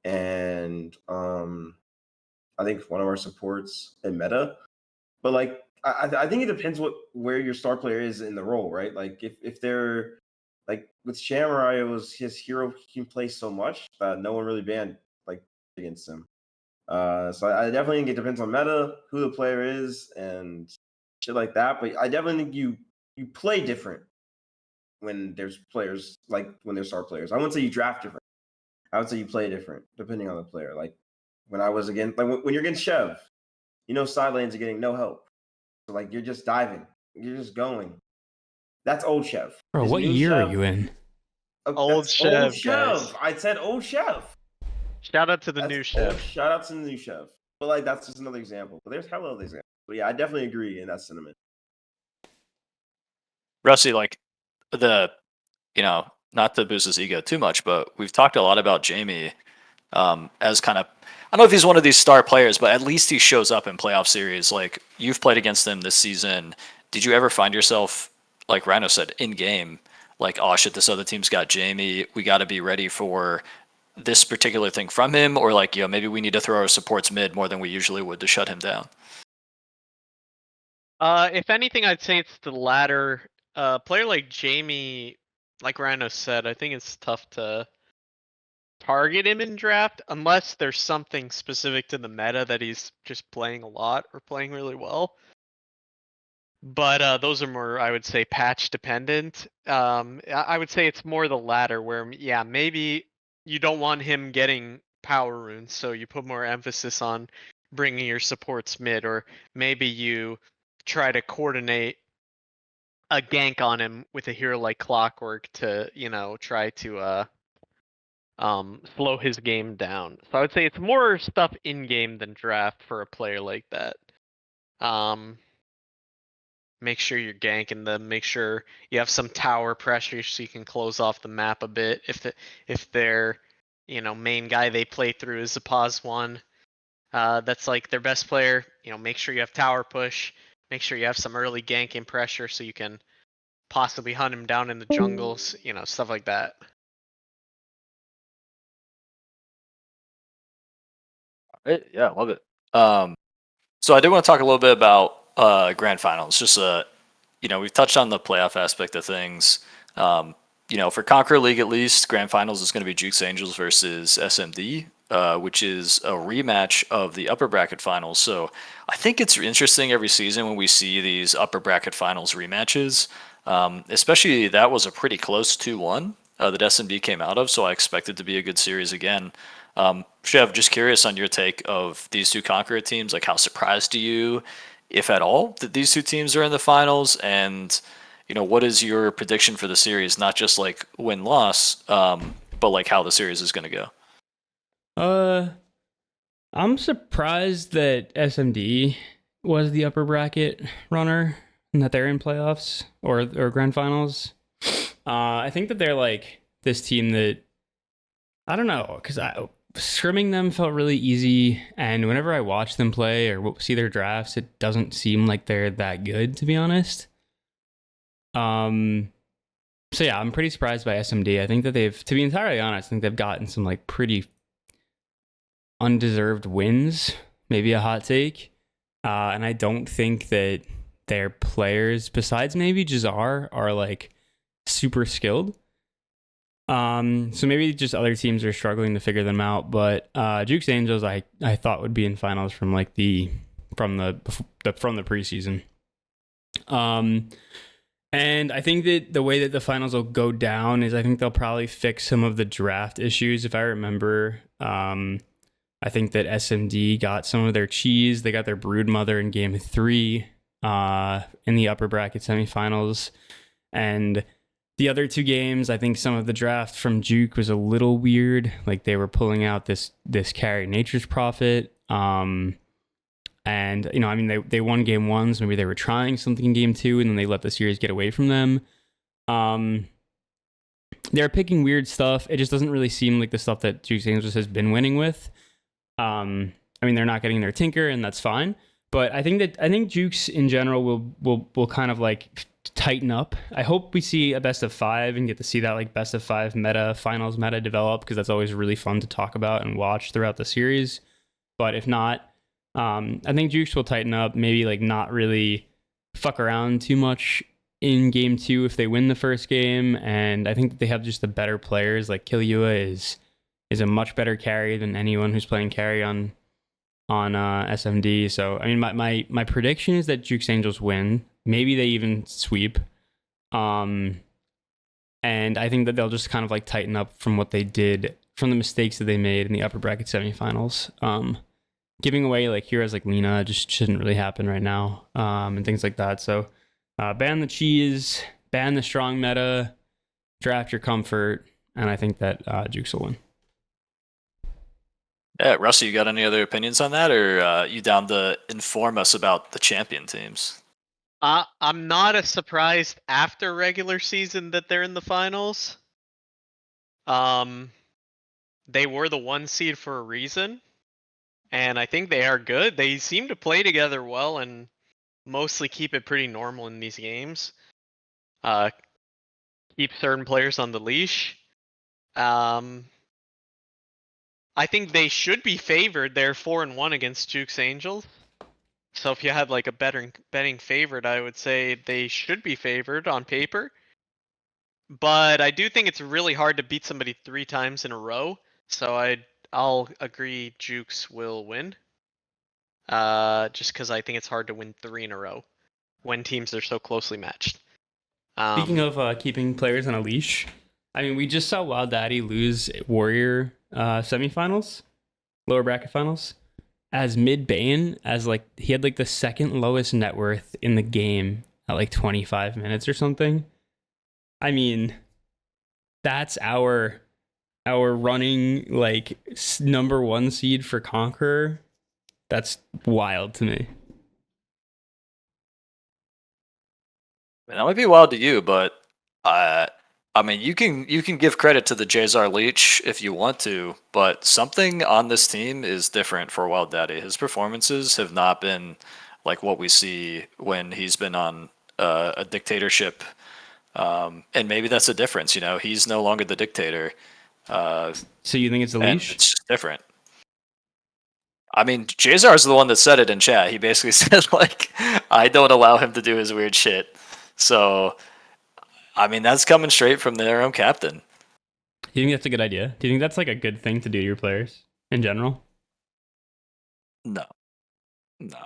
and I think one of our supports in meta. But like I think it depends where your star player is in the role, right? Like if they're like with Shamrock, it was his hero can play so much that no one really banned like against him. So I definitely think it depends on meta, who the player is, and shit like that. But I definitely think you play different when there's players like when there's star players. I wouldn't say you draft different. I would say you play different depending on the player. Like when I was against like when you're against Chev, side lanes are getting no help. So like you're just diving, you're just going. That's old Chev. Bro, His what new year are Chev, you in? Old Chev, Chev. guys. I said old Chev. Shout out to the That's new old. Chev. Shout out to the new Chev. But like that's just another example. But there's hella other examples. But yeah, I definitely agree in that sentiment. Rusty, like not to boost his ego too much, but we've talked a lot about Jamie as kind of, I don't know if he's one of these star players, but at least he shows up in playoff series. Like you've played against him this season. Did you ever find yourself, like Rhino said, in game, like, oh shit, this other team's got Jamie. We got to be ready for this particular thing from him, or like, maybe we need to throw our supports mid more than we usually would to shut him down. If anything, I'd say it's the latter. Player like Jamie, like Rhino said, I think it's tough to target him in draft unless there's something specific to the meta that he's just playing a lot or playing really well. But those are more, I would say, patch dependent. I would say it's more the latter, where yeah, maybe you don't want him getting power runes, so you put more emphasis on bringing your supports mid, or maybe you try to coordinate a gank on him with a hero like Clockwork to, try to slow his game down. So I would say it's more stuff in game than draft for a player like that. Make sure you're ganking them. Make sure you have some tower pressure so you can close off the map a bit. If their main guy they play through is a pause one, that's like their best player. Make sure you have tower push. Make sure you have some early ganking pressure so you can possibly hunt him down in the jungles. Stuff like that. Yeah, love it. So I did want to talk a little bit about grand finals. Just we've touched on the playoff aspect of things. For Conqueror League at least, grand finals is going to be Jukes Angels versus SMD, which is a rematch of the upper bracket finals. So I think it's interesting every season when we see these upper bracket finals rematches. Especially that was a pretty close 2-1 that SMD came out of, so I expect it to be a good series again. Chev, just curious on your take of these two Conqueror teams. Like, how surprised are you, if at all, that these two teams are in the finals? And, what is your prediction for the series? Not just like win-loss, but like how the series is going to go. I'm surprised that SMD was the upper bracket runner and that they're in playoffs or grand finals. I think that they're like this team that I don't know, because scrimming them felt really easy, and whenever I watch them play or see their drafts, it doesn't seem like they're that good, to be honest. So yeah, I'm pretty surprised by SMD. I think that to be entirely honest, I think they've gotten some like pretty undeserved wins, maybe a hot take. And I don't think that their players, besides maybe Jazar, are like super skilled. So maybe just other teams are struggling to figure them out. But Jukes Angels, I thought would be in finals from like from the preseason. And I think that the way that the finals will go down is I think they'll probably fix some of the draft issues. If I remember, I think that SMD got some of their cheese. They got their brood mother in game 3 in the upper bracket semifinals. And the other 2 games, I think some of the draft from Juke was a little weird. Like they were pulling out this carry Nature's Prophet. And, I mean, they won game 1, so maybe they were trying something in game 2, and then they let the series get away from them. They're picking weird stuff. It just doesn't really seem like the stuff that Jukes Angels has been winning with. I mean, they're not getting their Tinker, and that's fine. But I think Jukes in general will kind of like tighten up. I hope we see a best of 5 and get to see that like best of 5 finals meta develop, because that's always really fun to talk about and watch throughout the series. But if not, I think Jukes will tighten up, maybe like not really fuck around too much in game 2 if they win the first game. And I think that they have just the better players. Like Killua is a much better carry than anyone who's playing carry on SMD. So I mean, my prediction is that Jukes Angels win. Maybe they even sweep. And I think that they'll just kind of like tighten up from what they did, from the mistakes that they made in the upper bracket semifinals. Giving away like heroes like Lena just shouldn't really happen right now, and things like that. So ban the cheese, ban the strong meta, draft your comfort, and I think that Jukes will win. Yeah, Rusty, you got any other opinions on that, or you down to inform us about the champion teams? I'm not as surprised after regular season that they're in the finals. They were the 1 seed for a reason. And I think they are good. They seem to play together well and mostly keep it pretty normal in these games. Keep certain players on the leash. I think they should be favored. They're 4-1 against Jukes Angels. So if you had like a betting favorite, I would say they should be favored on paper. But I do think it's really hard to beat somebody 3 times in a row. So I'll agree Jukes will win. Just because I think it's hard to win 3 in a row when teams are so closely matched. Speaking of keeping players on a leash, I mean, we just saw Wild Daddy lose Warrior semifinals, lower bracket finals, as mid Bane, as like he had like the second lowest net worth in the game at like 25 minutes or something. I mean, that's our running like number 1 seed for Conqueror. That's wild to me. That might be wild to you, but I mean, you can give credit to the Jazar Leech if you want to, but something on this team is different for Wild Daddy. His performances have not been like what we see when he's been on a dictatorship, and maybe that's a difference. He's no longer the dictator. So you think it's a leash? It's just different. I mean, Jazar is the one that said it in chat. He basically said, like, I don't allow him to do his weird shit. So, I mean, that's coming straight from their own captain. Do you think that's a good idea? Do you think that's like a good thing to do to your players in general? No.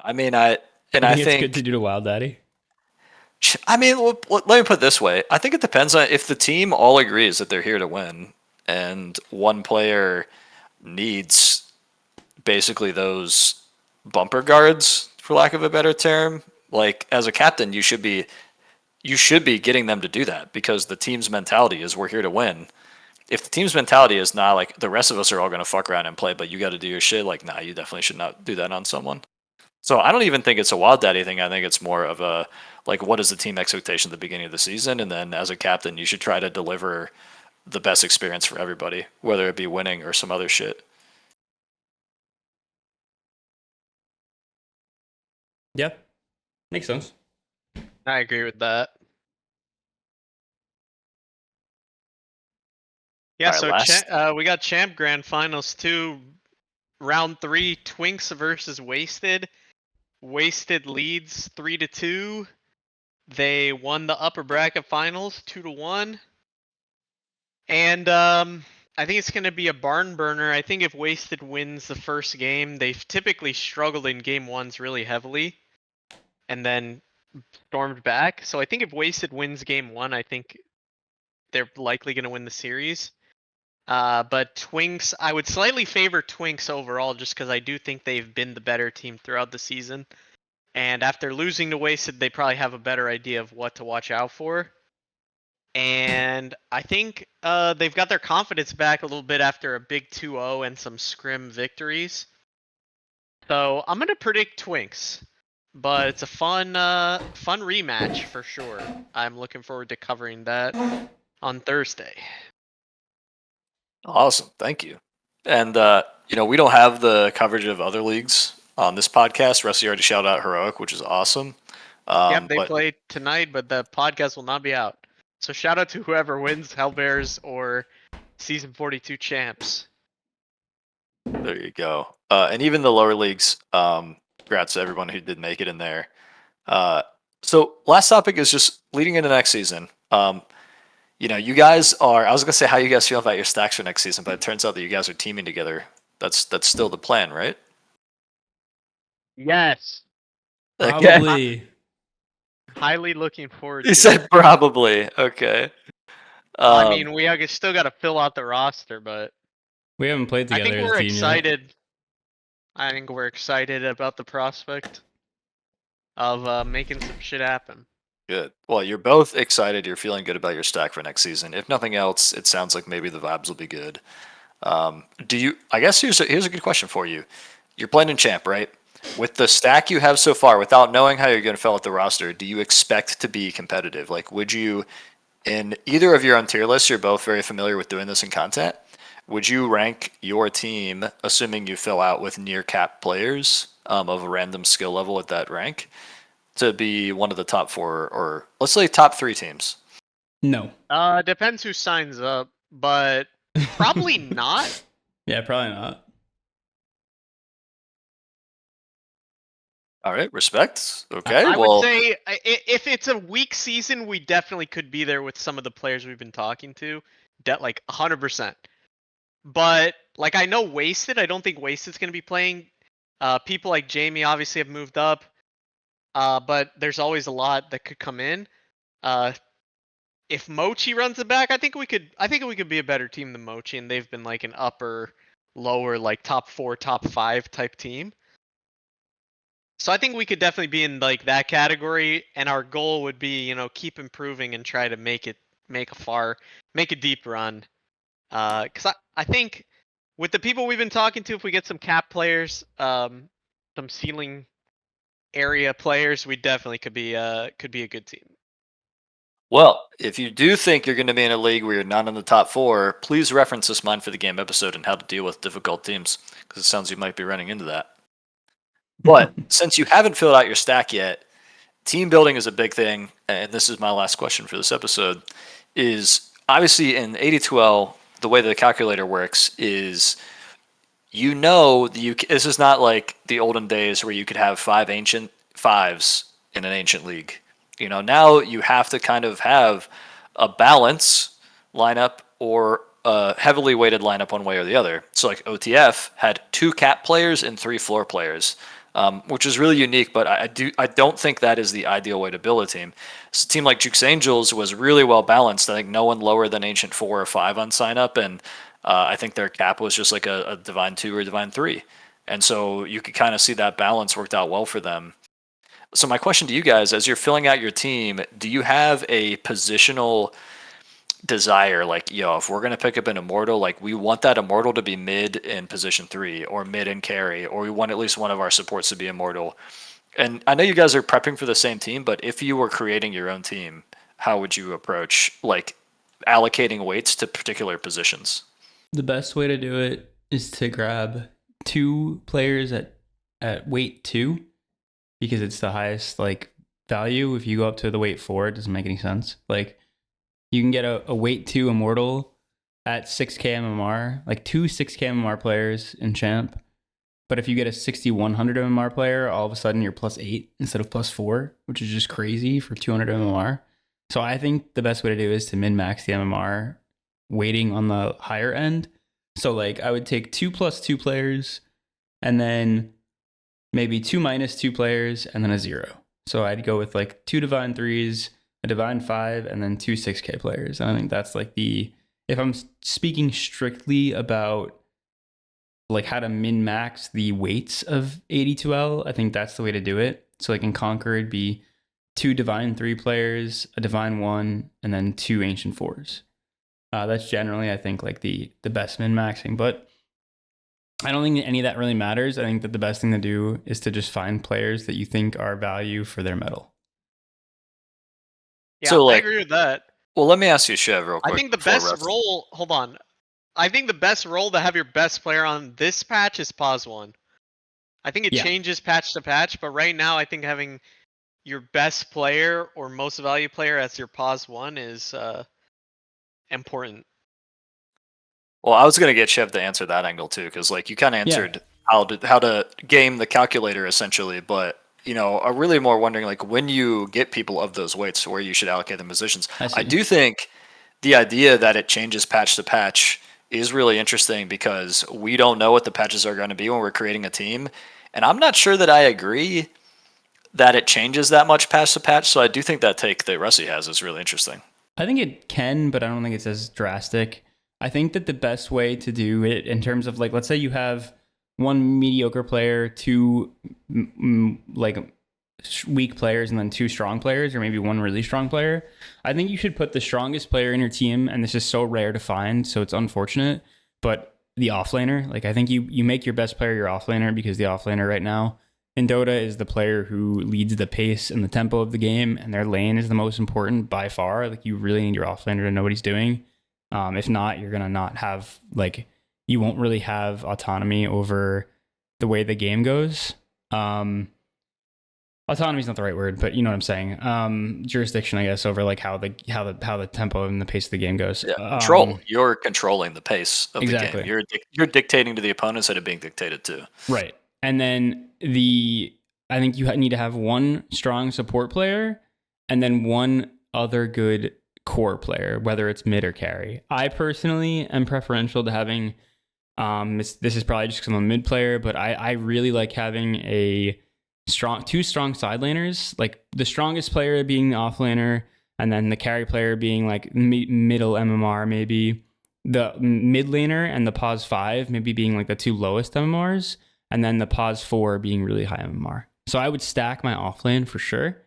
I mean, I think it's good to do to Wild Daddy. I mean, let me put it this way. I think it depends on if the team all agrees that they're here to win, and one player needs basically those bumper guards, for lack of a better term. Like, as a captain, you should be getting them to do that, because the team's mentality is we're here to win. If the team's mentality is not like the rest of us are all going to fuck around and play, but you got to do your shit, like, nah, you definitely should not do that on someone. So I don't even think it's a wild daddy thing. I think it's more of a like, what is the team expectation at the beginning of the season, and then as a captain, you should try to deliver the best experience for everybody, whether it be winning or some other shit. Yeah, makes sense. I agree with that. Yeah, All right, so last. we got Champ Grand Finals 2, Round 3, Twinks versus Wasted. Wasted leads 3-2. They won the upper bracket finals 2-1. And I think it's going to be a barn burner. I think if Wasted wins the first game, they've typically struggled in game ones really heavily and then stormed back. So I think if Wasted wins game one, I think they're likely going to win the series. But Twinks, I would slightly favor Twinks overall just because I do think they've been the better team throughout the season. And after losing to Wasted, they probably have a better idea of what to watch out for. And I think they've got their confidence back a little bit after a big 2-0 and some scrim victories. So I'm gonna predict Twinks, but it's a fun rematch for sure. I'm looking forward to covering that on Thursday. Awesome, thank you. And we don't have the coverage of other leagues on this podcast. Rusty already shouted out Heroic, which is awesome. Yep, they But play tonight, but the podcast will not be out. So shout out to whoever wins Hellbears or Season 42 champs. there you go. And even the lower leagues, congrats to everyone who did make it in there. So last topic is just leading into next season. You guys are. I was gonna say how you guys feel about your stacks for next season, but it turns out that you guys are teaming together. That's still the plan, right? Yes. Okay. Probably. Highly looking forward You to said it. probably. Okay. I mean, we still got to fill out the roster, but We haven't played I together think as a we're team yet. excited. I think we're excited about the prospect of making some shit happen. Good. Well, you're both excited. You're feeling good about your stack for next season. If nothing else, it sounds like maybe the vibes will be good. Do you? I guess here's a good question for you. You're playing in champ, right? With the stack you have so far, without knowing how you're going to fill out the roster, do you expect to be competitive? Like, would you, in either of your own tier lists, you're both very familiar with doing this in content. Would you rank your team, assuming you fill out with near cap players of a random skill level at that rank, to be one of the top four, or let's say top three teams? No. Depends who signs up, but probably not. Yeah, probably not. All right, respect. Okay, I well, would say if it's a weak season, we definitely could be there with some of the players we've been talking to. Like 100%. But like I know Wasted, I don't think Wasted's gonna be playing. People like Jamie obviously have moved up. But there's always a lot that could come in. If Mochi runs it back, I think we could be a better team than Mochi, and they've been like an upper, lower, like top 4, top 5 type team. So I think we could definitely be in like that category, and our goal would be, keep improving and try to make a deep run. Because I think with the people we've been talking to, if we get some cap players, some ceiling area players, we definitely could be a good team. well, if you do think you're going to be in a league where you're not in the top four, please reference this Mind for the Game episode and how to deal with difficult teams, because it sounds you might be running into that. But since you haven't filled out your stack yet, team building is a big thing, and this is my last question for this episode, is obviously in 82L, the way the calculator works is this is not like the olden days where you could have 5 ancient fives in an ancient league. Now you have to kind of have a balance lineup or a heavily weighted lineup one way or the other. So like OTF had 2 cap players and 3 floor players, which is really unique. But I don't think that is the ideal way to build a team. So a team like Jukes Angels was really well balanced. I think no one lower than Ancient 4 or 5 on sign up, and I think their cap was just like a Divine 2 or Divine 3. And so you could kind of see that balance worked out well for them. So my question to you guys, as you're filling out your team, do you have a positional desire, like, yo, if we're going to pick up an immortal, like, we want that immortal to be mid in position 3 or mid in carry, or we want at least one of our supports to be immortal. And I know you guys are prepping for the same team, but if you were creating your own team, how would you approach like allocating weights to particular positions? The best way to do it is to grab 2 players at weight 2, because it's the highest like value. If you go up to the weight 4, it doesn't make any sense. Like, you can get a weight 2 immortal at 6k MMR, like 2 6k MMR players in champ. But if you get a 6100 MMR player, all of a sudden you're +8 instead of +4, which is just crazy for 200 MMR. So I think the best way to do is to min-max the MMR weighting on the higher end. So like I would take 2 +2 players, and then maybe 2 -2 players, and then a 0. So I'd go with like 2 Divine 3s, a Divine 5, and then 2 6k players. And I think that's like if I'm speaking strictly about like how to min-max the weights of 82L, I think that's the way to do it. So like in Conquer, it'd be 2 Divine 3 players, a Divine 1, and then 2 Ancient 4s. That's generally, I think, like the best min-maxing. But I don't think any of that really matters. I think that the best thing to do is to just find players that you think are value for their metal. Yeah, So, I like, agree with that. well, let me ask you, Chev, real quick. I think the before best Russ- role. Hold on. I think the best role to have your best player on this patch is pause 1. I think it Yeah. changes patch to patch, but right now I think having your best player or most value player as your pause 1 is important. Well, I was gonna get Chev to answer that angle too, because like you kind of answered how to game the calculator essentially, but you know, I'm really more wondering like when you get people of those weights, where you should allocate them positions. I see. I do think the idea that it changes patch to patch is really interesting because we don't know what the patches are going to be when we're creating a team, and I'm not sure that I agree that it changes that much patch to patch. So I do think that take that Russie has is really interesting. I think it can, but I don't think it's as drastic. I think that the best way to do it in terms of like, let's say you have 1 mediocre player, 2 like weak players, and then 2 strong players, or maybe 1 really strong player. I think you should put the strongest player in your team, and this is so rare to find, so it's unfortunate, but the offlaner. Like, I think you make your best player your offlaner, because the offlaner right now in Dota is the player who leads the pace and the tempo of the game, and their lane is the most important by far. Like, you really need your offlaner to know what he's doing. If not, you're gonna not have like, you won't really have autonomy over the way the game goes. Autonomy is not the right word, but you know what I'm saying. Jurisdiction, I guess, over like how the tempo and the pace of the game goes. Yeah, control. You're controlling the pace of exactly. the game. You're dictating to the opponent instead of being dictated to. Right. And then I think you need to have 1 strong support player, and then 1 other good core player, whether it's mid or carry. I personally am preferential to having, this is probably just because I'm a mid player, but I really like having two strong side laners, like the strongest player being the offlaner, and then the carry player being like middle MMR, maybe the mid laner and the pause 5 maybe being like the 2 lowest MMRs, and then the pause 4 being really high MMR. So I would stack my offlane for sure,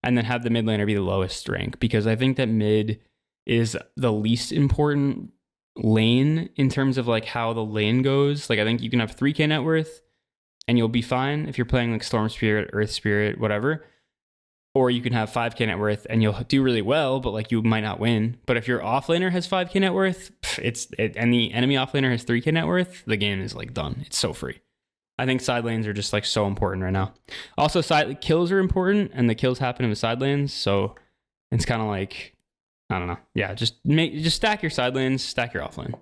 and then have the mid laner be the lowest rank, because I think that mid is the least important lane in terms of like how the lane goes. Like, I think you can have 3k net worth and you'll be fine if you're playing like Storm Spirit, Earth Spirit, whatever. Or you can have 5k net worth and you'll do really well, but like you might not win. But if your offlaner has 5k net worth, and the enemy offlaner has 3k net worth, the game is like done. It's so free. I think side lanes are just like so important right now. Also, side kills are important, and the kills happen in the side lanes, so it's kind of like, I don't know. Yeah, just stack your side lanes, stack your offlane.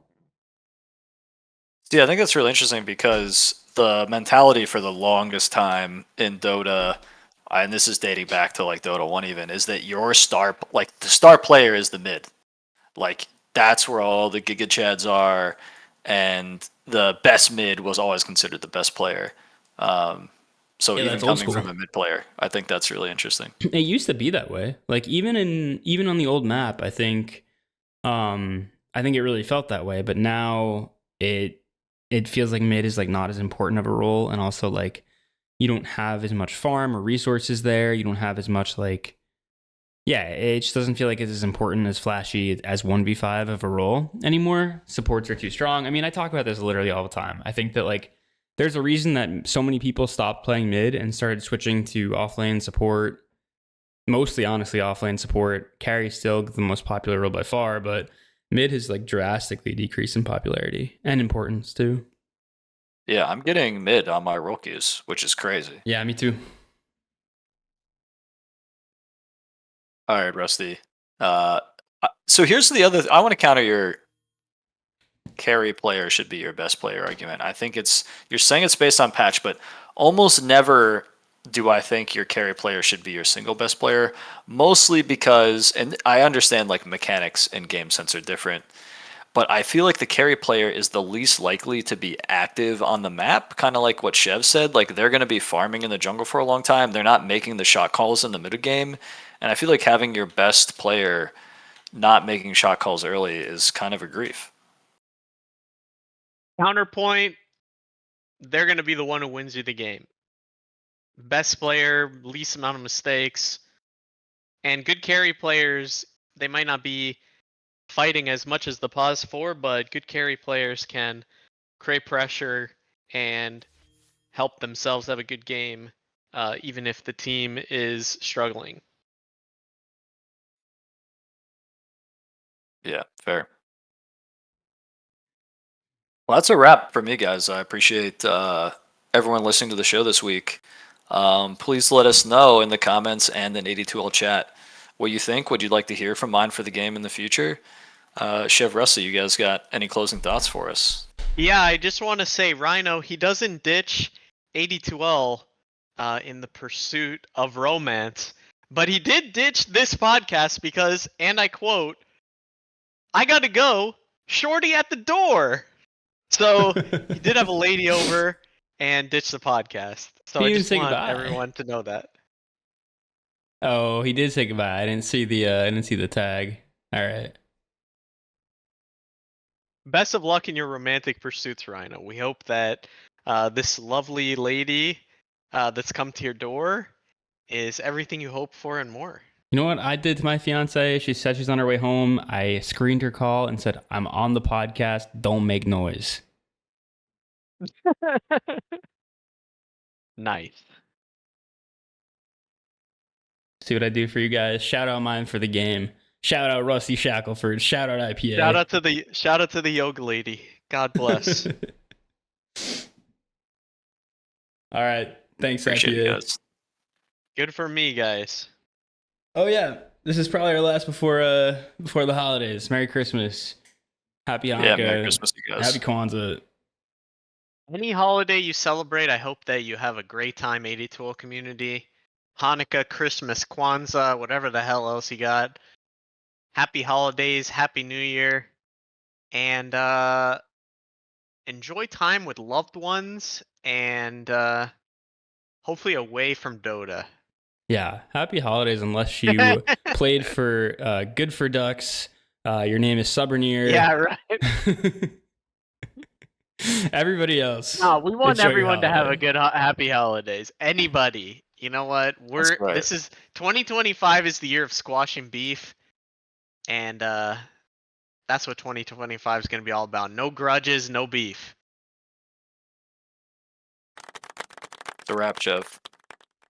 Yeah, I think that's really interesting because the mentality for the longest time in Dota, and this is dating back to like Dota 1 even, is that your star, like the star player is the mid. Like, that's where all the Giga Chads are, and the best mid was always considered the best player. So Yeah, even that's old coming school. from a mid player, I think that's really interesting. It used to be that way. Like, even on the old map, I think it really felt that way. But now it feels like mid is like not as important of a role, and also like you don't have as much farm or resources there. You don't have as much like Yeah, it just doesn't feel like it's as important as flashy as 1v5 of a role anymore. Supports are too strong. I mean, I talk about this literally all the time. I think that like there's a reason that so many people stopped playing mid and started switching to offlane support. Mostly, honestly, offlane support. Carry's still the most popular role by far, but mid has like drastically decreased in popularity and importance too. Yeah, I'm getting mid on my role queues, which is crazy. Yeah, me too. All right, Rusty. So here's the other. I want to counter your carry player should be your best player argument. I think you're saying it's based on patch, but almost never do I think your carry player should be your single best player. Mostly because, and I understand like mechanics in game sense are different, but I feel like the carry player is the least likely to be active on the map. Kind of like what Chev said. Like they're going to be farming in the jungle for a long time. They're not making the shot calls in the middle game, and I feel like having your best player not making shot calls early is kind of a grief. Counterpoint, they're going to be the one who wins you the game. Best player, least amount of mistakes. And good carry players, they might not be fighting as much as the pause 4, but good carry players can create pressure and help themselves have a good game, even if the team is struggling. Yeah, fair. Well, that's a wrap for me, guys. I appreciate everyone listening to the show this week. Please let us know in the comments and in 82L chat what you think. Would you like to hear from Mine for the Game in the future? Chev, Rusty, you guys got any closing thoughts for us? Yeah, I just want to say, Rhino, he doesn't ditch 82L in the pursuit of romance, but he did ditch this podcast because, and I quote, "I gotta go, shorty at the door." So he did have a lady over and ditched the podcast. So He I didn't just say want goodbye. everyone to know that. Oh, he did say goodbye. I didn't see the tag. All right. Best of luck in your romantic pursuits, Rhino. We hope that this lovely lady that's come to your door is everything you hope for and more. You know what I did to my fiance? She said she's on her way home. I screened her call and said, "I'm on the podcast. Don't make noise." Nice. See what I do for you guys. Shout out Mine for the Game. Shout out Rusty Shackelford. Shout out IPA. Shout out to the yoga lady. God bless. All right. Thanks, Appreciate IPA. it, guys. Good for me, guys. Oh yeah, this is probably our last before the holidays. Merry Christmas. Happy Hanukkah. Yeah, Merry Christmas, you guys. Happy Kwanzaa. Any holiday you celebrate, I hope that you have a great time, 82L community. Hanukkah, Christmas, Kwanzaa, whatever the hell else you got. Happy holidays, happy new year. And enjoy time with loved ones and hopefully away from Dota. Yeah, happy holidays unless you played for Good for Ducks. Your name is Subernier. Yeah, right. Everybody else. No, we want enjoy your everyone to have a holiday. good happy holidays. Anybody. You know what? That's right. This is 2025 is the year of squashing beef. And that's what 2025 is going to be all about. No grudges, no beef. The wrap, Chev.